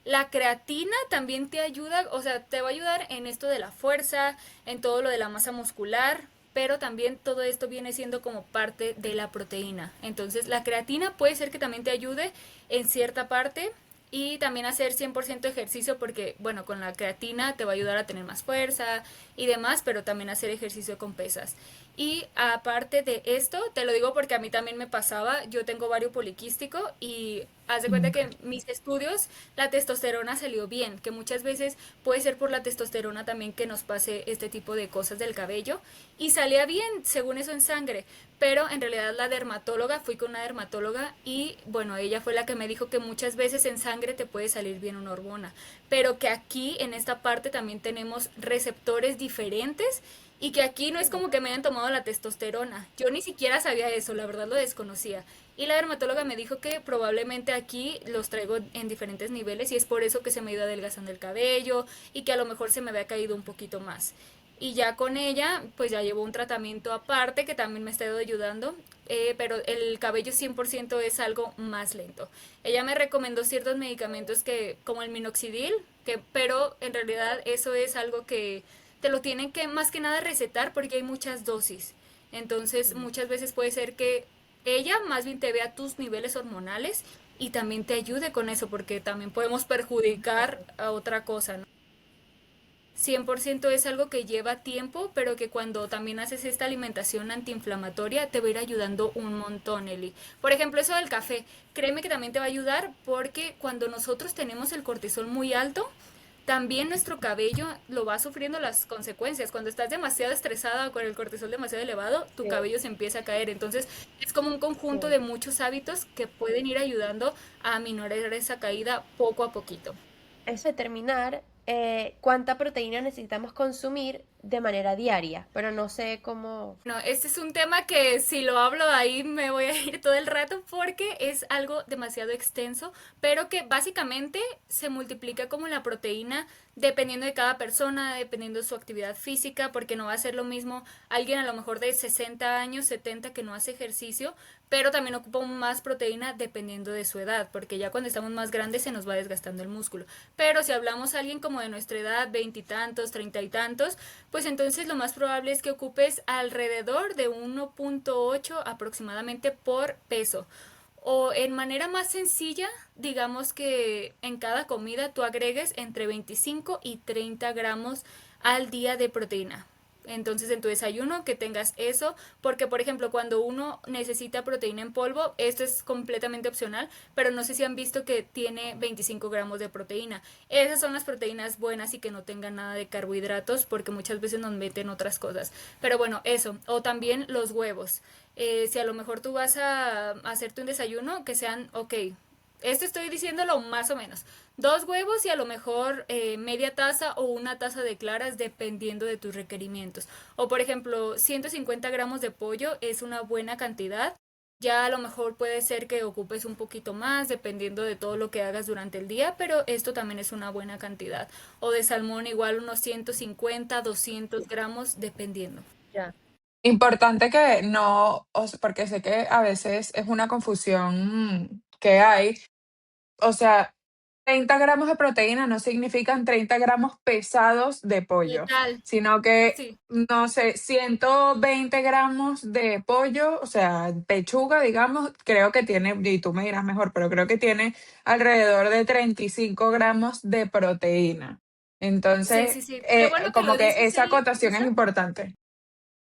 la creatina también te ayuda, o sea, te va a ayudar en esto de la fuerza, en todo lo de la masa muscular, pero también todo esto viene siendo como parte de la proteína. Entonces, la creatina puede ser que también te ayude en cierta parte y también hacer 100% ejercicio porque, bueno, con la creatina te va a ayudar a tener más fuerza y demás, pero también hacer ejercicio con pesas. Y aparte de esto, te lo digo porque a mí también me pasaba, yo tengo ovario poliquístico y haz de cuenta Mm. que en mis estudios la testosterona salió bien, que muchas veces puede ser por la testosterona también que nos pase este tipo de cosas del cabello y salía bien según eso en sangre, pero en realidad la dermatóloga, fui con una dermatóloga y bueno, ella fue la que me dijo que muchas veces en sangre te puede salir bien una hormona, pero que aquí en esta parte también tenemos receptores diferentes y que aquí no es como que me hayan tomado la testosterona. Yo ni siquiera sabía eso, la verdad lo desconocía. Y la dermatóloga me dijo que probablemente aquí los traigo en diferentes niveles y es por eso que se me ha ido adelgazando el cabello y que a lo mejor se me había caído un poquito más. Y ya con ella, pues ya llevo un tratamiento aparte que también me ha estado ayudando, pero el cabello 100% es algo más lento. Ella me recomendó ciertos medicamentos que, como el minoxidil, pero en realidad eso es algo que te lo tienen que más que nada recetar porque hay muchas dosis. Entonces muchas veces puede ser que ella más bien te vea tus niveles hormonales y también te ayude con eso porque también podemos perjudicar a otra cosa, ¿no? 100% es algo que lleva tiempo, pero que cuando también haces esta alimentación antiinflamatoria te va a ir ayudando un montón, Eli. Por ejemplo, eso del café, créeme que también te va a ayudar porque cuando nosotros tenemos el cortisol muy alto, también nuestro cabello lo va sufriendo las consecuencias. Cuando estás demasiado estresada o con el cortisol demasiado elevado, tu Sí, cabello se empieza a caer. Entonces, es como un conjunto sí. de muchos hábitos que pueden ir ayudando a aminorar esa caída poco a poquito. Eso determinar cuánta proteína necesitamos consumir de manera diaria, pero no sé cómo. No, este es un tema que si lo hablo ahí me voy a ir todo el rato porque es algo demasiado extenso, pero que básicamente se multiplica como la proteína dependiendo de cada persona, dependiendo de su actividad física, porque no va a ser lo mismo alguien a lo mejor de 60 años, 70 que no hace ejercicio, pero también ocupa más proteína dependiendo de su edad, porque ya cuando estamos más grandes se nos va desgastando el músculo. Pero si hablamos a alguien como de nuestra edad, veintitantos, treinta y tantos, pues entonces lo más probable es que ocupes alrededor de 1.8 aproximadamente por peso. O en manera más sencilla, digamos que en cada comida tú agregues entre 25 y 30 gramos al día de proteína. Entonces en tu desayuno que tengas eso, porque por ejemplo cuando uno necesita proteína en polvo, esto es completamente opcional, pero no sé si han visto que tiene 25 gramos de proteína. Esas son las proteínas buenas y que no tengan nada de carbohidratos, porque muchas veces nos meten otras cosas. Pero bueno, eso. O también los huevos. Si a lo mejor tú vas a hacerte un desayuno, que sean, ok, esto estoy diciéndolo más o menos. Dos huevos y a lo mejor media taza o una taza de claras dependiendo de tus requerimientos. O por ejemplo, 150 gramos de pollo es una buena cantidad. Ya a lo mejor puede ser que ocupes un poquito más dependiendo de todo lo que hagas durante el día, pero esto también es una buena cantidad. O de salmón igual unos 150, 200 gramos dependiendo. Ya. Importante que no, porque sé que a veces es una confusión que hay. O sea, 30 gramos de proteína no significan 30 gramos pesados de pollo, Total, sino que, sí. no sé, 120 gramos de pollo, o sea, pechuga, digamos, creo que tiene, y tú me dirás mejor, pero creo que tiene alrededor de 35 gramos de proteína. Sí, Entonces, sí, sí. Qué bueno que como lo que dices, esa acotación es Isa. importante.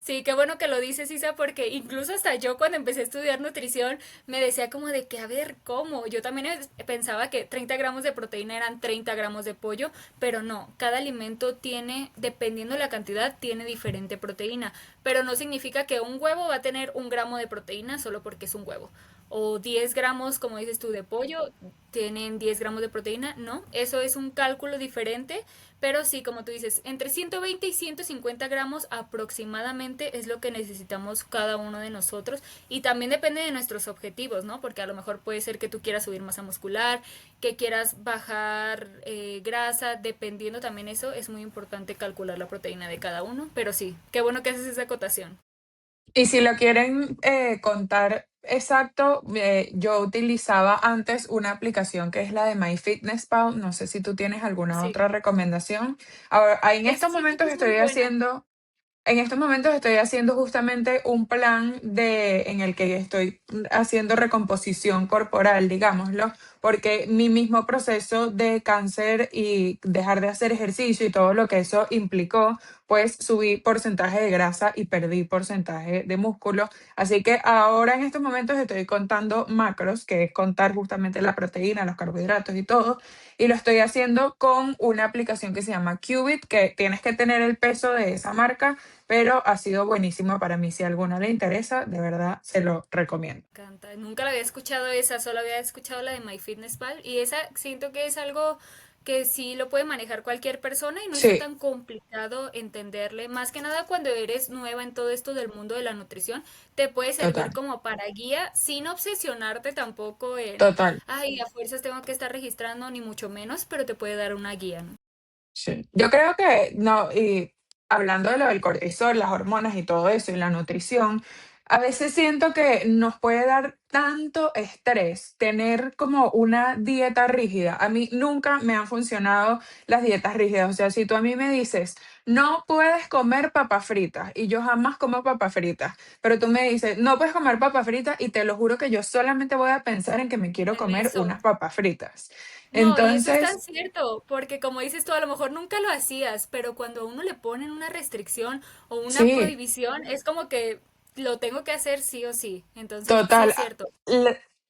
Sí, qué bueno que lo dices, Isa, porque incluso hasta yo cuando empecé a estudiar nutrición me decía como de que, a ver, ¿cómo? Yo también pensaba que 30 gramos de proteína eran 30 gramos de pollo, pero no, cada alimento tiene, dependiendo de la cantidad, tiene diferente proteína, pero no significa que un huevo va a tener 1 gramo de proteína solo porque es un huevo. O 10 gramos, como dices tú, de pollo, tienen 10 gramos de proteína, no, eso es un cálculo diferente, pero sí, como tú dices, entre 120 y 150 gramos aproximadamente es lo que necesitamos cada uno de nosotros. Y también depende de nuestros objetivos, ¿no? Porque a lo mejor puede ser que tú quieras subir masa muscular, que quieras bajar grasa, dependiendo también eso, es muy importante calcular la proteína de cada uno. Pero sí, qué bueno que haces esa acotación. Y si lo quieren contar exacto, yo utilizaba antes una aplicación que es la de MyFitnessPal. No sé si tú tienes alguna Sí, otra recomendación. Ahora, en esta estos siento que momentos es muy estoy buena. haciendo en estos momentos estoy haciendo justamente un plan en el que estoy haciendo recomposición corporal, digámoslo, porque mi mismo proceso de cáncer y dejar de hacer ejercicio y todo lo que eso implicó, pues subí porcentaje de grasa y perdí porcentaje de músculo. Así que ahora en estos momentos estoy contando macros, que es contar justamente la proteína, los carbohidratos y todo, y lo estoy haciendo con una aplicación que se llama Qubit, que tienes que tener el peso de esa marca, pero ha sido buenísimo para mí. Si a alguno le interesa, de verdad se lo recomiendo. Encanta. Nunca la había escuchado esa, solo había escuchado la de MyFitnessPal y esa siento que es algo que sí lo puede manejar cualquier persona y no está Sí, tan complicado entenderle. Más que nada cuando eres nueva en todo esto del mundo de la nutrición, te puede servir total, como para guía sin obsesionarte tampoco en, total. ay, a fuerzas tengo que estar registrando ni mucho menos, pero te puede dar una guía, ¿no? Sí. Yo creo que no, y hablando de lo del cortisol, las hormonas y todo eso, y la nutrición, a veces siento que nos puede dar tanto estrés tener como una dieta rígida. A mí nunca me han funcionado las dietas rígidas. O sea, si tú a mí me dices, no puedes comer papas fritas, y yo jamás como papas fritas, pero tú me dices, no puedes comer papas fritas, y te lo juro que yo solamente voy a pensar en que me quiero En comer eso. unas papas fritas. No, y eso es tan Entonces, cierto, porque como dices tú, a lo mejor nunca lo hacías, pero cuando a uno le ponen una restricción o una sí. prohibición, es como que lo tengo que hacer sí o sí. Entonces, sí Total, es cierto.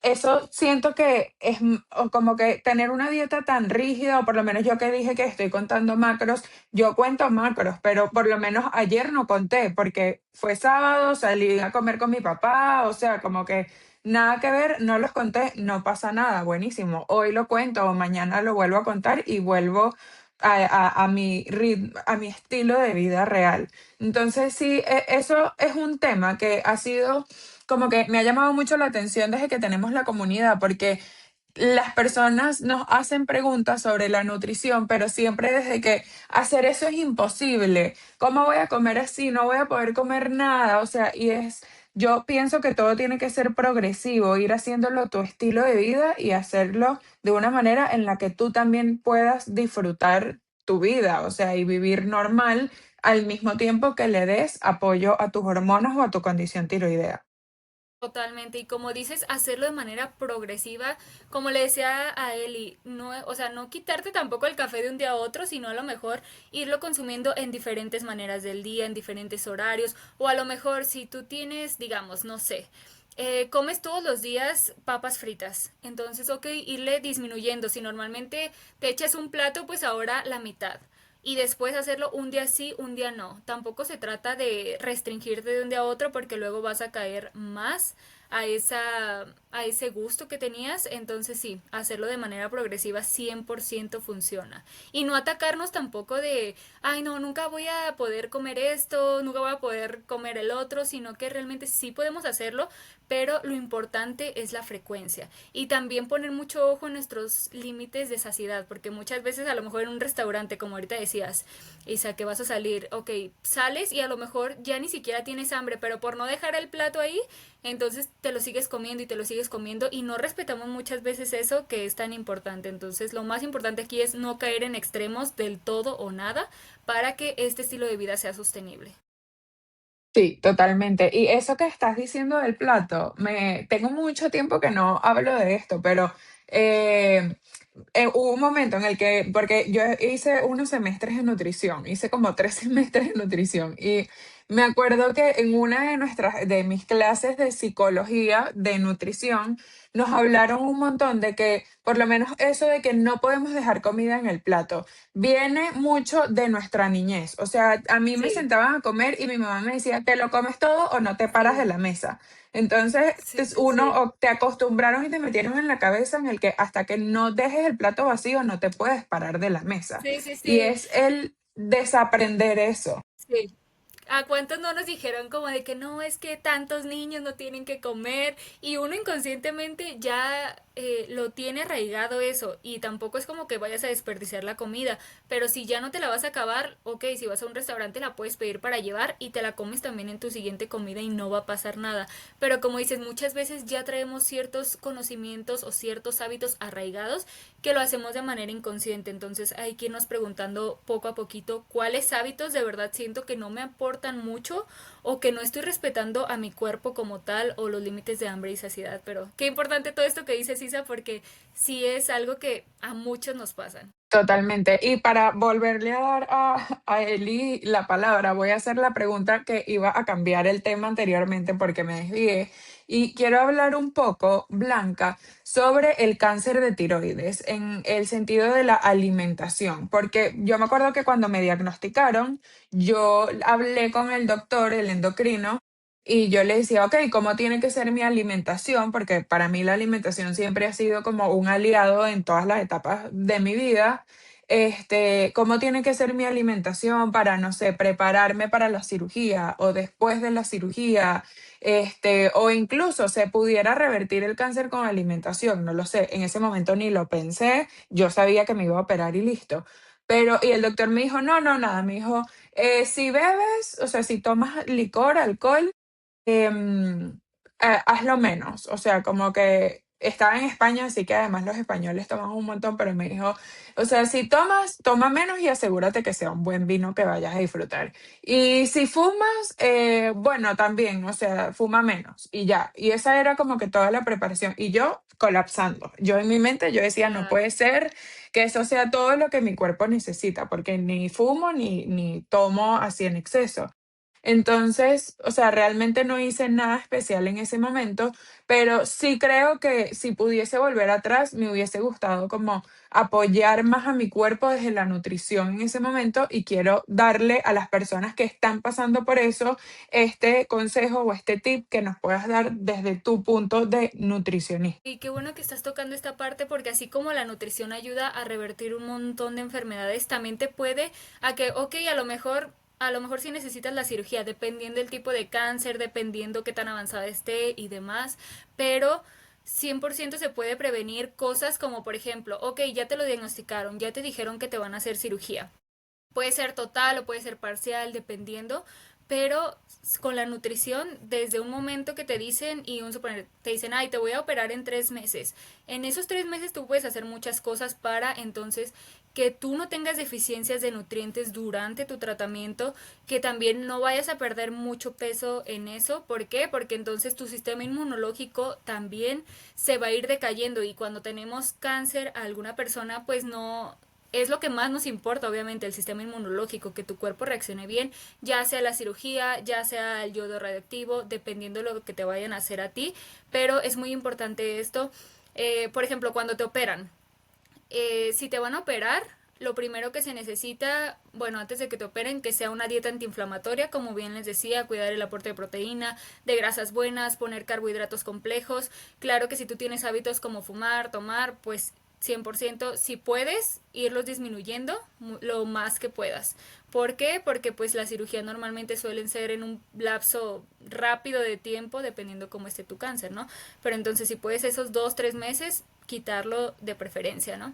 eso siento que es o como que tener una dieta tan rígida, o por lo menos yo que dije que estoy contando macros, yo cuento macros, pero por lo menos ayer no conté porque fue sábado, salí a comer con mi papá, o sea, como que nada que ver, no los conté, no pasa nada, buenísimo. Hoy lo cuento o mañana lo vuelvo a contar y vuelvo a mi ritmo, a mi estilo de vida real. Entonces, sí, eso es un tema que ha sido como que me ha llamado mucho la atención desde que tenemos la comunidad, porque las personas nos hacen preguntas sobre la nutrición, pero siempre desde que hacer eso es imposible. ¿Cómo voy a comer así? No voy a poder comer nada. O sea, yo pienso que todo tiene que ser progresivo, ir haciéndolo tu estilo de vida y hacerlo de una manera en la que tú también puedas disfrutar tu vida, o sea, y vivir normal al mismo tiempo que le des apoyo a tus hormonas o a tu condición tiroidea. Totalmente, y como dices, hacerlo de manera progresiva, como le decía a Eli, no, o sea, no quitarte tampoco el café de un día a otro, sino a lo mejor irlo consumiendo en diferentes maneras del día, en diferentes horarios, o a lo mejor si tú tienes, digamos, no sé, comes todos los días papas fritas, entonces, ok, irle disminuyendo, si normalmente te echas un plato, pues ahora la mitad y después hacerlo un día sí, un día no. Tampoco se trata de restringirte de un día a otro porque luego vas a caer más a ese gusto que tenías. Entonces sí, hacerlo de manera progresiva 100% funciona. Y no atacarnos tampoco de, ay no, nunca voy a poder comer esto, nunca voy a poder comer el otro, sino que realmente sí podemos hacerlo, pero lo importante es la frecuencia. Y también poner mucho ojo en nuestros límites de saciedad, porque muchas veces a lo mejor en un restaurante, como ahorita decías, Isa, que vas a salir, ok, sales y a lo mejor ya ni siquiera tienes hambre, pero por no dejar el plato ahí, entonces te lo sigues comiendo y te lo sigues comiendo y no respetamos muchas veces eso que es tan importante. Entonces lo más importante aquí es no caer en extremos del todo o nada para que este estilo de vida sea sostenible. Sí, totalmente. Y eso que estás diciendo del plato, tengo mucho tiempo que no hablo de esto, pero eh, hubo un momento en el que, porque yo hice unos semestres de nutrición, hice como 3 semestres de nutrición y me acuerdo que en una de mis clases de psicología de nutrición nos hablaron un montón de que, por lo menos eso de que no podemos dejar comida en el plato, viene mucho de nuestra niñez. O sea, a mí me Sí, sentaban a comer y mi mamá me decía, ¿te lo comes todo o no te paras de sí, la mesa? Entonces, sí, pues, sí, sí. o te acostumbraron y te metieron en la cabeza en el que hasta que no dejes el plato vacío no te puedes parar de la mesa. Sí, sí, Y sí. es el desaprender eso. Sí. ¿A cuántos no nos dijeron como de que no, es que tantos niños no tienen que comer y uno inconscientemente ya lo tiene arraigado eso y tampoco es como que vayas a desperdiciar la comida, pero si ya no te la vas a acabar, ok, si vas a un restaurante la puedes pedir para llevar y te la comes también en tu siguiente comida y no va a pasar nada, pero como dices, muchas veces ya traemos ciertos conocimientos o ciertos hábitos arraigados que lo hacemos de manera inconsciente. Entonces hay que irnos preguntando poco a poquito cuáles hábitos de verdad siento que no me aportan mucho o que no estoy respetando a mi cuerpo como tal o los límites de hambre y saciedad. Pero qué importante todo esto que dice Sisa porque sí es algo que a muchos nos pasan. Totalmente. Y para volverle a dar a Eli la palabra, voy a hacer la pregunta que iba a cambiar el tema anteriormente porque me desvié. Y quiero hablar un poco, Blanca, sobre el cáncer de tiroides en el sentido de la alimentación. Porque yo me acuerdo que cuando me diagnosticaron, yo hablé con el doctor, el endocrino, y yo le decía, ok, ¿cómo tiene que ser mi alimentación? Porque para mí la alimentación siempre ha sido como un aliado en todas las etapas de mi vida. ¿Cómo tiene que ser mi alimentación para, no sé, prepararme para la cirugía o después de la cirugía? O incluso se pudiera revertir el cáncer con alimentación, no lo sé. En ese momento ni lo pensé, yo sabía que me iba a operar y listo. Y el doctor me dijo, no, no, nada, me dijo, si bebes, o sea, si tomas licor, alcohol, em, hazlo menos. O sea, como que estaba en España, así que además los españoles toman un montón, pero me dijo, o sea, si tomas, toma menos y asegúrate que sea un buen vino que vayas a disfrutar. Y si fumas, bueno, también, o sea, fuma menos y ya. Y esa era como que toda la preparación. Y yo colapsando. Yo en mi mente, yo decía, no Claro. puede ser que eso sea todo lo que mi cuerpo necesita, porque ni fumo ni tomo así en exceso. Entonces, o sea, realmente no hice nada especial en ese momento, pero sí creo que si pudiese volver atrás, me hubiese gustado como apoyar más a mi cuerpo desde la nutrición en ese momento y quiero darle a las personas que están pasando por eso este consejo o este tip que nos puedas dar desde tu punto de nutricionista. Y qué bueno que estás tocando esta parte porque así como la nutrición ayuda a revertir un montón de enfermedades, también te puede a que, ok, a lo mejor sí necesitas la cirugía, dependiendo del tipo de cáncer, dependiendo qué tan avanzada esté y demás, pero 100% se puede prevenir cosas como, por ejemplo, ok, ya te lo diagnosticaron, ya te dijeron que te van a hacer cirugía. Puede ser total o puede ser parcial, dependiendo, pero con la nutrición, desde un momento que te dicen y un suponer, te dicen, ay, te voy a operar en 3 meses. En esos 3 meses tú puedes hacer muchas cosas para entonces que tú no tengas deficiencias de nutrientes durante tu tratamiento, que también no vayas a perder mucho peso en eso. ¿Por qué? Porque entonces tu sistema inmunológico también se va a ir decayendo y cuando tenemos cáncer a alguna persona, pues no, es lo que más nos importa, obviamente, el sistema inmunológico, que tu cuerpo reaccione bien, ya sea la cirugía, ya sea el yodo radioactivo, dependiendo de lo que te vayan a hacer a ti, pero es muy importante esto. Por ejemplo, cuando te operan, si te van a operar, lo primero que se necesita, bueno, antes de que te operen, que sea una dieta antiinflamatoria, como bien les decía, cuidar el aporte de proteína, de grasas buenas, poner carbohidratos complejos. Claro que si tú tienes hábitos como fumar, tomar, pues 100%, si puedes, irlos disminuyendo lo más que puedas. ¿Por qué? Porque pues la cirugía normalmente suelen ser en un lapso rápido de tiempo, dependiendo cómo esté tu cáncer, ¿no? Pero entonces si puedes esos 2, 3 meses, quitarlo de preferencia, ¿no?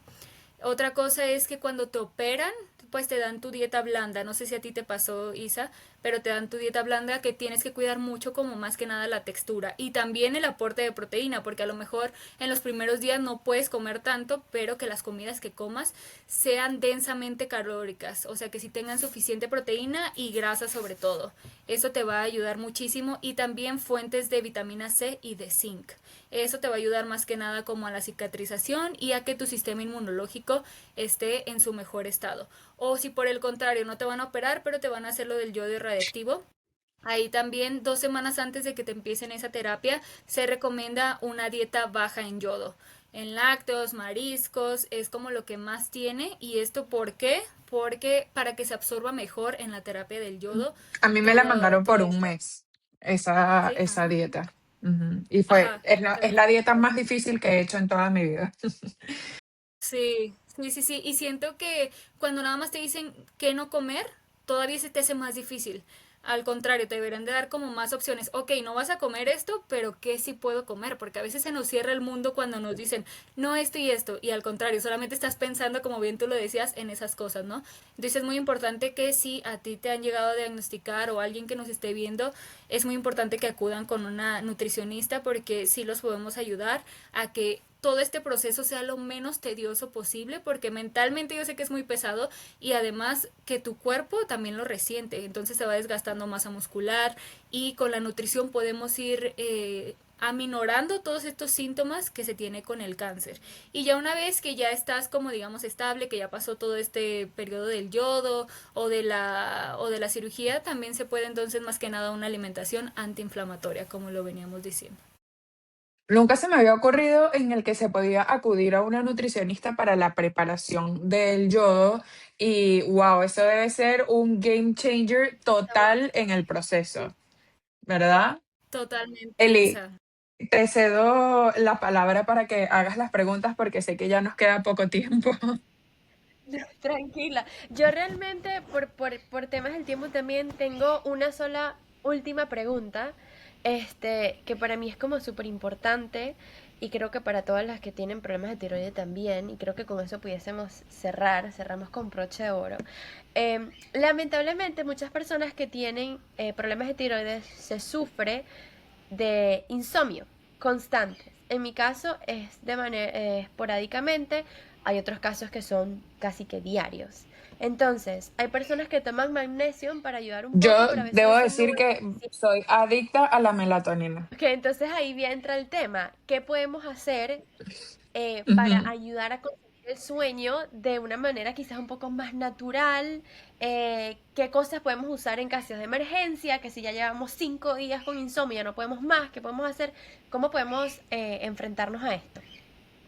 Otra cosa es que cuando te operan, pues te dan tu dieta blanda. No sé si a ti te pasó, Isa, pero te dan tu dieta blanda que tienes que cuidar mucho como más que nada la textura y también el aporte de proteína, porque a lo mejor en los primeros días no puedes comer tanto, pero que las comidas que comas sean densamente calóricas, o sea que si tengan suficiente proteína y grasa sobre todo. Eso te va a ayudar muchísimo y también fuentes de vitamina C y de zinc. Eso te va a ayudar más que nada como a la cicatrización y a que tu sistema inmunológico esté en su mejor estado. O si por el contrario no te van a operar, pero te van a hacer lo del yodo radiactivo, ahí también 2 semanas antes de que te empiecen esa terapia se recomienda una dieta baja en yodo. En lácteos, mariscos, es como lo que más tiene. ¿Y esto por qué? Porque para que se absorba mejor en la terapia del yodo A mí me la todo, mandaron por todo un esto. mes, esa ¿Sí? dieta. Ujú. Y Ajá, es la dieta más difícil que he hecho en toda mi vida. sí, sí, sí, sí. Y siento que cuando nada más te dicen qué no comer, todavía se te hace más difícil. Al contrario, te deberían de dar como más opciones. Ok, no vas a comer esto, pero ¿qué sí puedo comer? Porque a veces se nos cierra el mundo cuando nos dicen, no esto y esto. Y al contrario, solamente estás pensando, como bien tú lo decías, en esas cosas, ¿no? Entonces es muy importante que si a ti te han llegado a diagnosticar o alguien que nos esté viendo, es muy importante que acudan con una nutricionista porque sí los podemos ayudar a que todo este proceso sea lo menos tedioso posible, porque mentalmente yo sé que es muy pesado y además que tu cuerpo también lo resiente, entonces se va desgastando masa muscular y con la nutrición podemos ir aminorando todos estos síntomas que se tiene con el cáncer. Y ya una vez que ya estás como digamos estable, que ya pasó todo este periodo del yodo o de la cirugía, también se puede entonces más que nada una alimentación antiinflamatoria, como lo veníamos diciendo. Nunca se me había ocurrido en el que se podía acudir a una nutricionista para la preparación del yodo y wow, eso debe ser un game changer Está bueno. total en el proceso, ¿verdad? Totalmente, Eli, Isa. te cedo la palabra para que hagas las preguntas porque sé que ya nos queda poco tiempo. Tranquila. Yo realmente, por temas del tiempo también, tengo una sola última pregunta, que para mí es como súper importante y creo que para todas las que tienen problemas de tiroides también, y creo que con eso pudiésemos cerramos con broche de oro. Lamentablemente, muchas personas que tienen problemas de tiroides se sufre de insomnio constantes. En mi caso es de manera esporádicamente, hay otros casos que son casi que diarios. Entonces, hay personas que toman magnesio para ayudar un poco, Yo pero a veces debo eso no decir es que suficiente. soy adicta a la melatonina. Ok, entonces ahí entra el tema. ¿Qué podemos hacer para Ujú. ayudar a conseguir el sueño de una manera quizás un poco más natural, qué cosas podemos usar en casos de emergencia, que si ya llevamos 5 días con insomnio, ya no podemos más, qué podemos hacer, cómo podemos enfrentarnos a esto.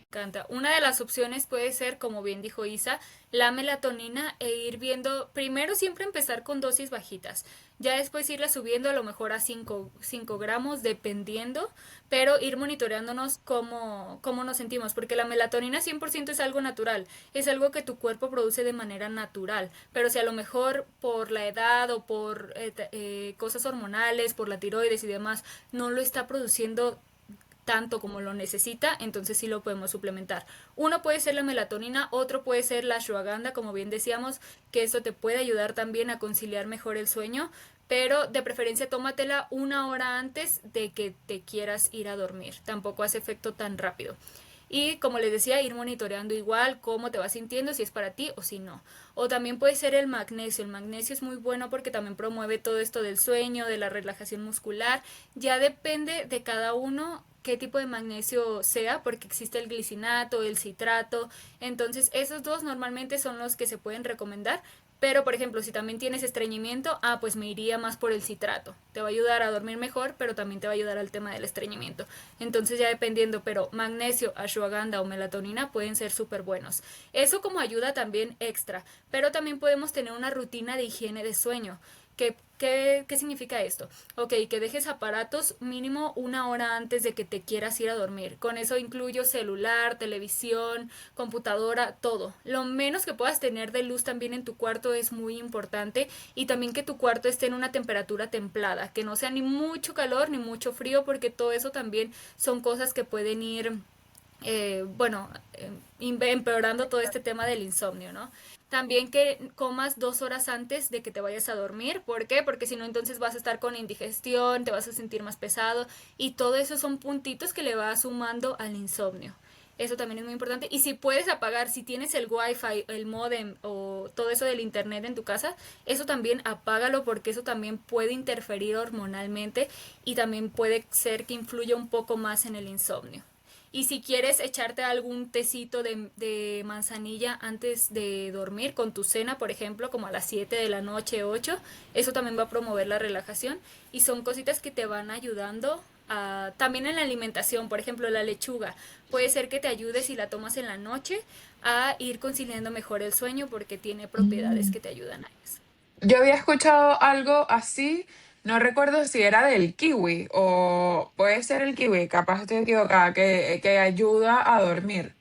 Encanta. Una de las opciones puede ser, como bien dijo Isa, la melatonina e ir viendo, primero siempre empezar con dosis bajitas, ya después irla subiendo a lo mejor a 5 gramos dependiendo, pero ir monitoreándonos cómo nos sentimos, porque la melatonina 100% es algo natural, es algo que tu cuerpo produce de manera natural, pero si a lo mejor por la edad o por cosas hormonales, por la tiroides y demás, no lo está produciendo tanto como lo necesita, entonces sí lo podemos suplementar. Uno puede ser la melatonina, otro puede ser la ashwagandha, como bien decíamos, que eso te puede ayudar también a conciliar mejor el sueño, pero de preferencia tómatela una hora antes de que te quieras ir a dormir. Tampoco hace efecto tan rápido. Y como les decía, ir monitoreando igual cómo te vas sintiendo, si es para ti o si no. O también puede ser el magnesio. El magnesio es muy bueno porque también promueve todo esto del sueño, de la relajación muscular. Ya depende de cada uno qué tipo de magnesio sea, porque existe el glicinato, el citrato. Entonces, esos dos normalmente son los que se pueden recomendar. Pero, por ejemplo, si también tienes estreñimiento, pues me iría más por el citrato. Te va a ayudar a dormir mejor, pero también te va a ayudar al tema del estreñimiento. Entonces ya dependiendo, pero magnesio, ashwagandha o melatonina pueden ser súper buenos. Eso como ayuda también extra, pero también podemos tener una rutina de higiene de sueño. ¿Qué significa esto? Ok, que dejes aparatos mínimo una hora antes de que te quieras ir a dormir. Con eso incluyo celular, televisión, computadora, todo. Lo menos que puedas tener de luz también en tu cuarto es muy importante y también que tu cuarto esté en una temperatura templada, que no sea ni mucho calor ni mucho frío porque todo eso también son cosas que pueden ir bueno, empeorando todo este tema del insomnio, ¿no? También que comas 2 horas antes de que te vayas a dormir. ¿Por qué? Porque si no, entonces vas a estar con indigestión, te vas a sentir más pesado y todo eso son puntitos que le va sumando al insomnio. Eso también es muy importante. Y si puedes apagar, si tienes el wifi, el modem o todo eso del internet en tu casa, eso también apágalo porque eso también puede interferir hormonalmente y también puede ser que influya un poco más en el insomnio. Y si quieres echarte algún tecito de manzanilla antes de dormir con tu cena, por ejemplo, como a las 7 de la noche, 8, eso también va a promover la relajación. Y son cositas que te van ayudando también en la alimentación. Por ejemplo, la lechuga. Puede ser que te ayude si la tomas en la noche a ir conciliando mejor el sueño porque tiene propiedades Mm. que te ayudan a eso. Yo había escuchado algo así, no recuerdo si era del kiwi o puede ser el kiwi, capaz estoy equivocada, que ayuda a dormir.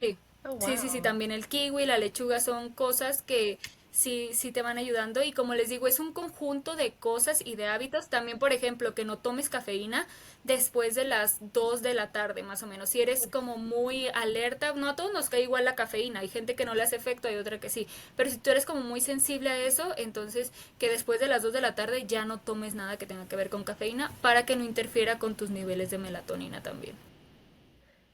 Sí, Oh, sí, wow. también el kiwi, la lechuga son cosas que sí te van ayudando y como les digo, es un conjunto de cosas y de hábitos. También, por ejemplo, que no tomes cafeína después de las 2 de la tarde, más o menos. Si eres como muy alerta, no a todos nos cae igual la cafeína, hay gente que no le hace efecto, hay otra que sí, pero si tú eres como muy sensible a eso, entonces que después de las 2 de la tarde ya no tomes nada que tenga que ver con cafeína para que no interfiera con tus niveles de melatonina también.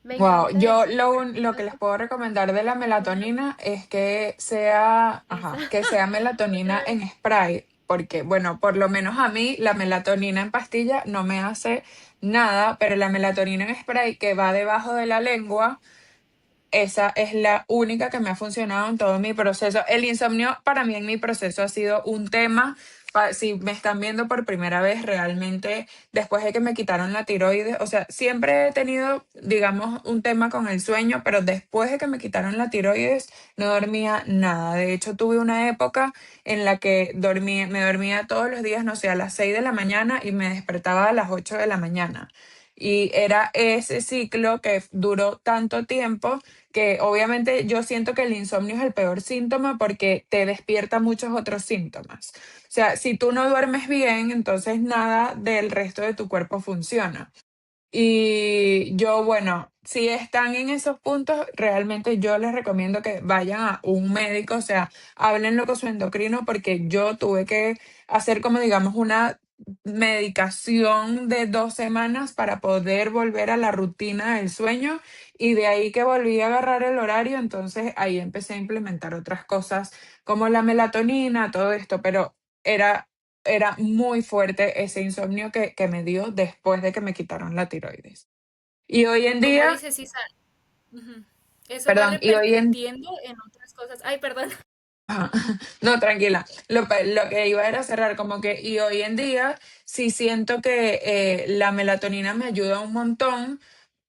Me Wow, encanta yo eso. lo que les puedo recomendar de la melatonina es que sea, Esa. ajá, que sea melatonina en spray, porque bueno, por lo menos a mí la melatonina en pastilla no me hace nada, pero la melatonina en spray que va debajo de la lengua, esa es la única que me ha funcionado en todo mi proceso. El insomnio para mí en mi proceso ha sido un tema. Si me están viendo por primera vez, realmente después de que me quitaron la tiroides, o sea, siempre he tenido, digamos, un tema con el sueño, pero después de que me quitaron la tiroides, no dormía nada. De hecho, tuve una época en la que me dormía todos los días, no sé, a las 6 de la mañana y me despertaba a las 8 de la mañana. Y era ese ciclo que duró tanto tiempo que obviamente yo siento que el insomnio es el peor síntoma porque te despierta muchos otros síntomas. O sea, si tú no duermes bien, entonces nada del resto de tu cuerpo funciona. Y yo, bueno, si están en esos puntos, realmente yo les recomiendo que vayan a un médico, o sea, háblenlo con su endocrino porque yo tuve que hacer como digamos una medicación de 2 semanas para poder volver a la rutina del sueño y de ahí que volví a agarrar el horario, entonces ahí empecé a implementar otras cosas como la melatonina, todo esto, pero era muy fuerte ese insomnio que me dio después de que me quitaron la tiroides. Y hoy en Como día, dices, Isa, ujú. Eso va Perdón, y hoy en... repercutiendo en otras cosas. Ay, perdón. Ajá. No, tranquila. Lo que iba era cerrar como que, y hoy en día sí siento que la melatonina me ayuda un montón,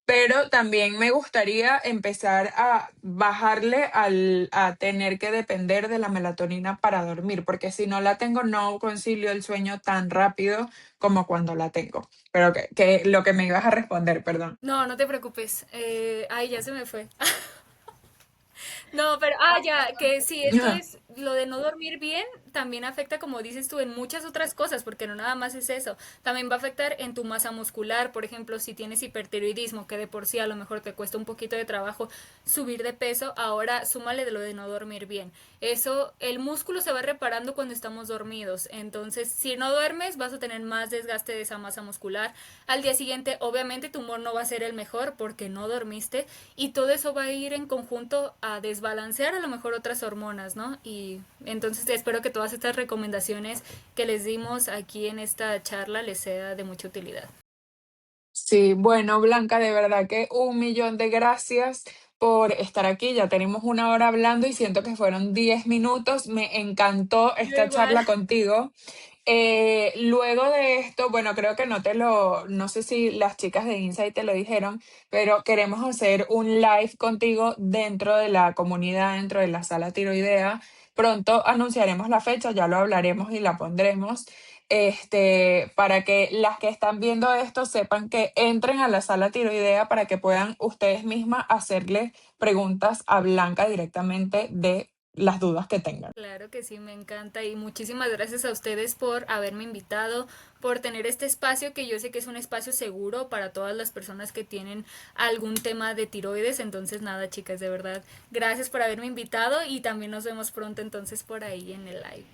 pero también me gustaría empezar a bajarle a tener que depender de la melatonina para dormir, porque si no la tengo no concilio el sueño tan rápido como cuando la tengo. Pero que lo que me ibas a responder, perdón. No, no te preocupes. Ay, ya se me fue. No, pero, ya, que sí, esto es, lo de no dormir bien también afecta, como dices tú, en muchas otras cosas, porque no nada más es eso. También va a afectar en tu masa muscular, por ejemplo, si tienes hipertiroidismo, que de por sí a lo mejor te cuesta un poquito de trabajo subir de peso, ahora súmale de lo de no dormir bien. Eso, el músculo se va reparando cuando estamos dormidos, entonces si no duermes vas a tener más desgaste de esa masa muscular. Al día siguiente, obviamente, tu humor no va a ser el mejor porque no dormiste y todo eso va a ir en conjunto a desbalancear a lo mejor otras hormonas, ¿no? Y entonces espero que todas estas recomendaciones que les dimos aquí en esta charla les sea de mucha utilidad. Sí, bueno, Blanca, de verdad que un millón de gracias por estar aquí. Ya tenemos una hora hablando y siento que fueron 10 minutos. Me encantó Yo esta igual. charla contigo. Luego de esto, bueno, creo que no sé si las chicas de Insight te lo dijeron, pero queremos hacer un live contigo dentro de la comunidad, dentro de la sala tiroidea. Pronto anunciaremos la fecha, ya lo hablaremos y la pondremos. Para que las que están viendo esto sepan que entren a la sala tiroidea para que puedan ustedes mismas hacerle preguntas a Blanca directamente de las dudas que tengan. Claro que sí, me encanta y muchísimas gracias a ustedes por haberme invitado, por tener este espacio que yo sé que es un espacio seguro para todas las personas que tienen algún tema de tiroides. Entonces, nada, chicas, de verdad, gracias por haberme invitado y también nos vemos pronto entonces por ahí en el live.